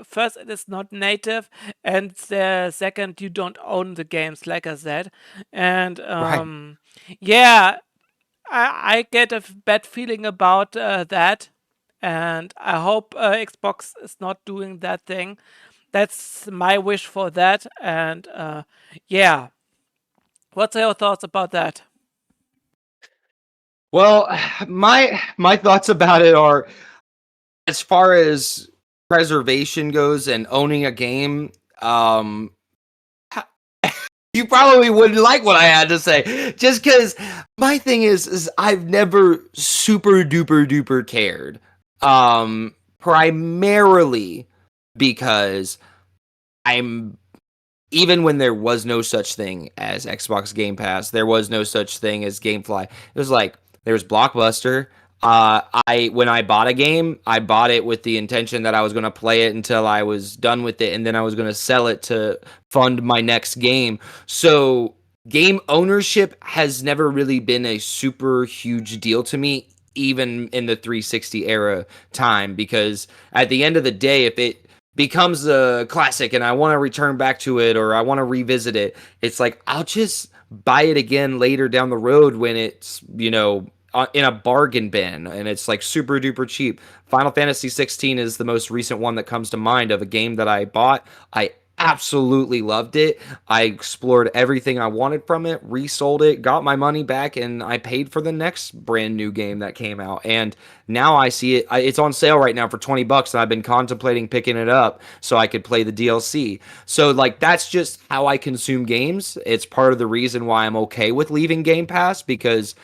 first it is not native, and second you don't own the games like I said. And Right. yeah, I get a bad feeling about that, and I hope Xbox is not doing that thing. That's my wish for that. And yeah, what's your thoughts about that? Well, my thoughts about it are, as far as preservation goes and owning a game, um you probably wouldn't like what I had to say. Just because my thing is I've never super duper duper cared. Primarily because I'm even when there was no such thing as Xbox Game Pass, there was no such thing as GameFly. It was like there was Blockbuster. When I bought a game, I bought it with the intention that I was going to play it until I was done with it, and then I was going to sell it to fund my next game. So game ownership has never really been a super huge deal to me, even in the 360 era time, because at the end of the day, if it becomes a classic and I want to return back to it or I want to revisit it, it's like I'll just buy it again later down the road when it's, in a bargain bin and it's like super duper cheap. Final Fantasy 16 is the most recent one that comes to mind of a game that I bought. I absolutely loved it. I explored everything I wanted from it, resold it, got my money back, and I paid for the next brand new game that came out. And now I see it. It's on sale right now for $20, and I've been contemplating picking it up so I could play the DLC. So like that's just how I consume games. It's part of the reason why I'm okay with leaving Game Pass, because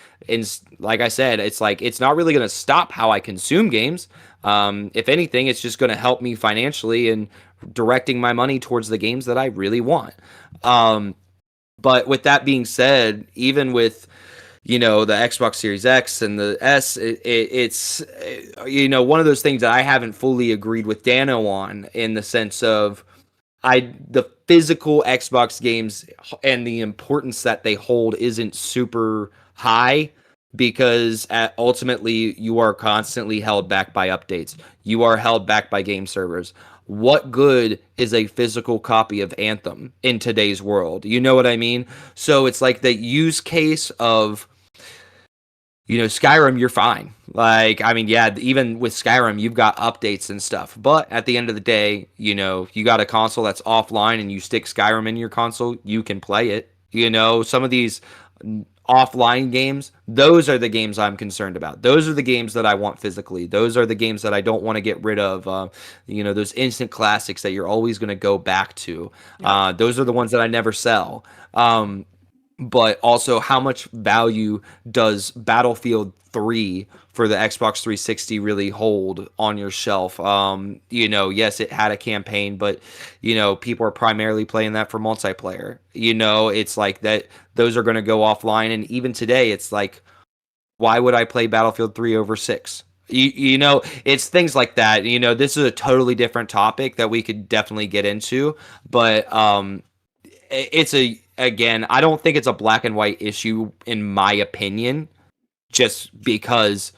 like I said, it's like it's not really going to stop how I consume games. If anything, it's just going to help me financially and directing my money towards the games that I really want. Um, But with that being said, even with the Xbox Series X and the S, it's one of those things that I haven't fully agreed with Dano on, in the sense of the physical Xbox games and the importance that they hold isn't super high, because ultimately you are constantly held back by updates. You are held back by game servers. What good is a physical copy of Anthem in today's world? You know what I mean? So it's like the use case of, Skyrim, you're fine. Like, I mean, yeah, even with Skyrim, you've got updates and stuff. But at the end of the day, you got a console that's offline and you stick Skyrim in your console, you can play it. Some of these offline games, those are the games I'm concerned about. Those are the games that I want physically. Those are the games that I don't want to get rid of. Those instant classics that you're always going to go back to. Yeah. Those are the ones that I never sell. But also, how much value does Battlefield 3 for the Xbox 360 really hold on your shelf? Yes, it had a campaign, but people are primarily playing that for multiplayer. It's like that; those are going to go offline. And even today, it's like, why would I play Battlefield 3 over 6? It's things like that. This is a totally different topic that we could definitely get into, but it's again, I don't think it's a black and white issue, in my opinion, just because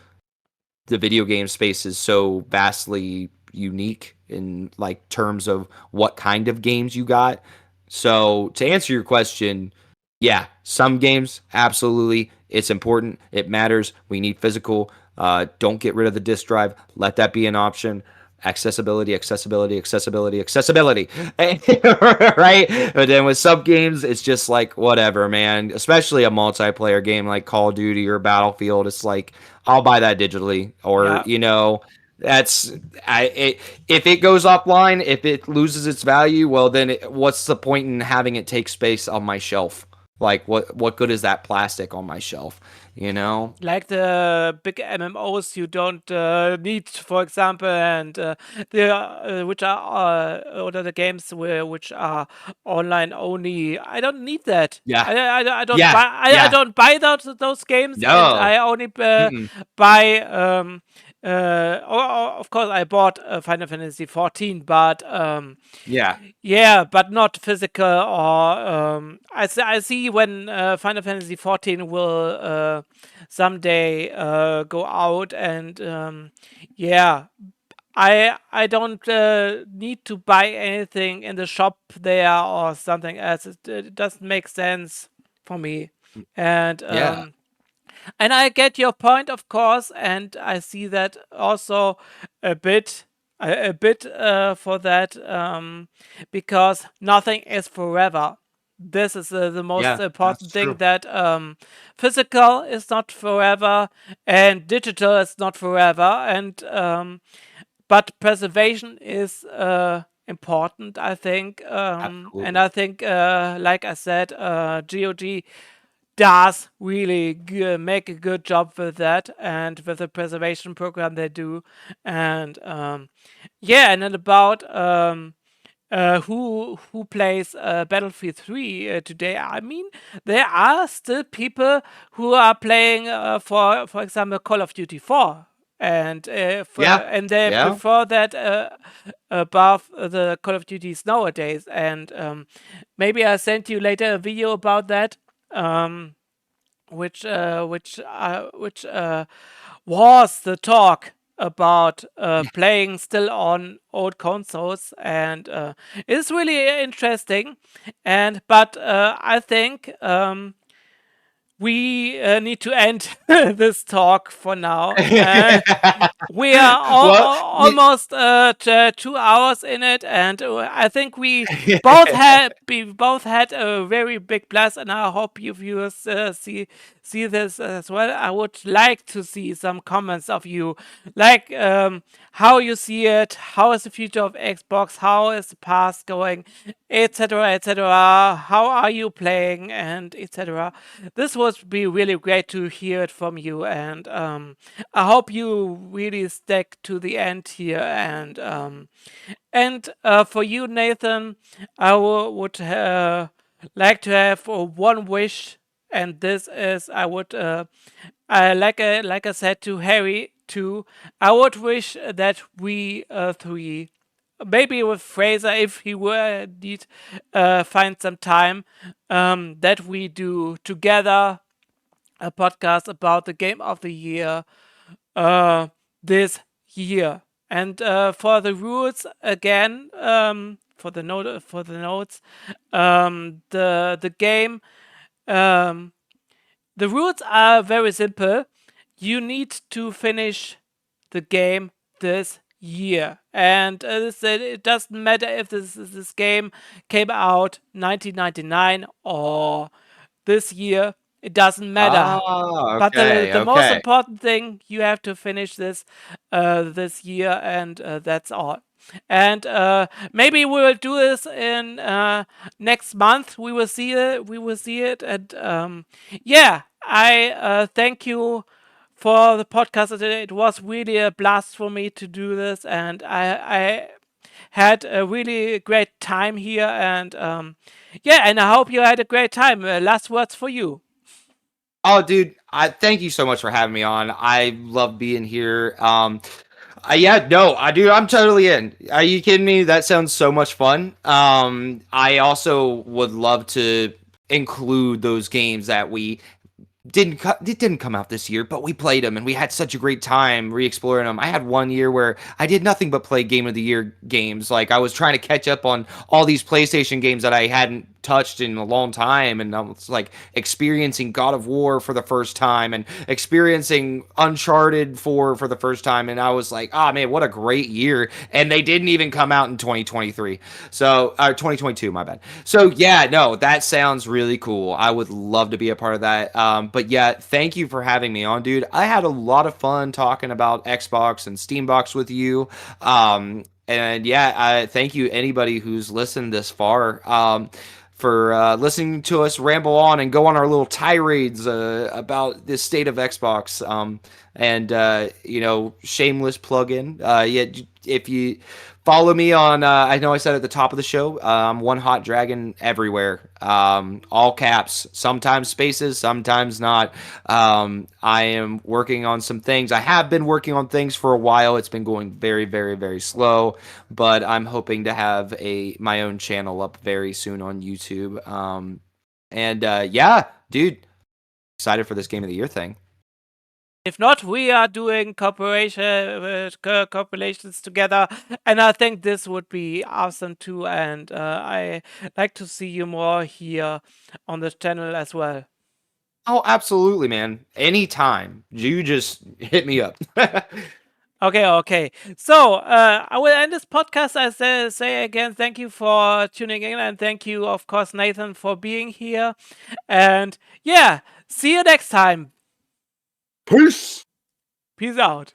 the video game space is so vastly unique in like terms of what kind of games you got. So to answer your question, yeah, some games, absolutely, it's important, it matters, we need physical. Don't get rid of the disk drive, let that be an option. Accessibility, accessibility, accessibility, accessibility. Right? But then with sub games, it's just like, whatever, man. Especially a multiplayer game like Call of Duty or Battlefield, it's like, I'll buy that digitally. Or, Yeah. that's if it goes offline, if it loses its value, well, then what's the point in having it take space on my shelf? Like, what good is that plastic on my shelf? You know? Like the big MMOs you don't need, for example, and the which are or the games which are online only. I don't need that. Yeah. I don't Yeah. buy I Yeah. don't buy those games, and No. I only Mm-mm. buy. Of course, I bought Final Fantasy 14, but Yeah. yeah, but not physical. Or I see when Final Fantasy 14 will someday go out, and yeah, I don't need to buy anything in the shop there or something else. It doesn't make sense for me, and Yeah. I get your point, of course, and I see that also a bit, a bit for that, because nothing is forever. This is the most Yeah, that's important thing, true. that physical is not forever and digital is not forever, and but preservation is important, I think, and Absolutely. I think, like I said, GOG does really make a good job with that, and with the preservation program they do, and yeah, and then about who plays Battlefield 3 today. I mean, there are still people who are playing, for example, Call of Duty 4, and Yeah. and they Yeah. prefer that above the Call of Duties nowadays. And maybe I sent you later a video about that. Which was the talk about playing still on old consoles, and it's really interesting. And but I think we need to end this talk for now. We are Well, almost 2 hours in it, and I think we both had a very big plus, and I hope you viewers see this as well. I would like to see some comments of you, like how you see it, how is the future of Xbox, how is the past going, etc., etc. How are you playing, and etc. This would be really great to hear it from you, and I hope you really stick to the end here. And for you, Nathan, I would like to have one wish, and this is I would like I said to Harry too. I would wish that we three, maybe with Fraser if he were indeed find some time, that we do together a podcast about the game of the year uh, this year. And for the rules again, for the notes, the game, um, the rules are very simple. You need to finish the game this year, and it doesn't matter if this game came out 1999 or this year. It doesn't matter. Ah, But okay, the most okay. important thing, you have to finish this year, and that's all. And maybe we will do this in next month. We will see it. We will see it. And yeah, I thank you for the podcast today. It was really a blast for me to do this, and I had a really great time here. And yeah, and I hope you had a great time. Last words for you. Oh, dude, I thank you so much for having me on. I love being here. Yeah, no, I do. I'm totally in. Are you kidding me? That sounds so much fun. I also would love to include those games that we it didn't come out this year, but we played them and we had such a great time re-exploring them. I had one year where I did nothing but play Game of the Year games. Like I was trying to catch up on all these PlayStation games that I hadn't touched in a long time, and I was like experiencing God of War for the first time and experiencing Uncharted 4 for the first time, and I was like, oh man, what a great year. And they didn't even come out in 2023. So 2022, my bad. So yeah, no, that sounds really cool. I would love to be a part of that. But yeah, thank you for having me on, dude. I had a lot of fun talking about Xbox and Steambox with you. And yeah, thank you anybody who's listened this far. For listening to us ramble on and go on our little tirades about this state of Xbox. And shameless plug-in. Yeah, if you follow me on, I know I said at the top of the show, One Hot Dragon everywhere. All caps, sometimes spaces, sometimes not. I am working on some things. I have been working on things for a while. It's been going very, very, very slow, but I'm hoping to have my own channel up very soon on YouTube. And yeah, dude, excited for this Game of the Year thing. If not, we are doing compilations together, and I think this would be awesome too. And I like to see you more here on the channel as well. Oh, absolutely, man. Anytime. You just hit me up. Okay. So I will end this podcast. I say again, thank you for tuning in, and thank you, of course, Nathan, for being here. And yeah, see you next time. Peace. Peace out.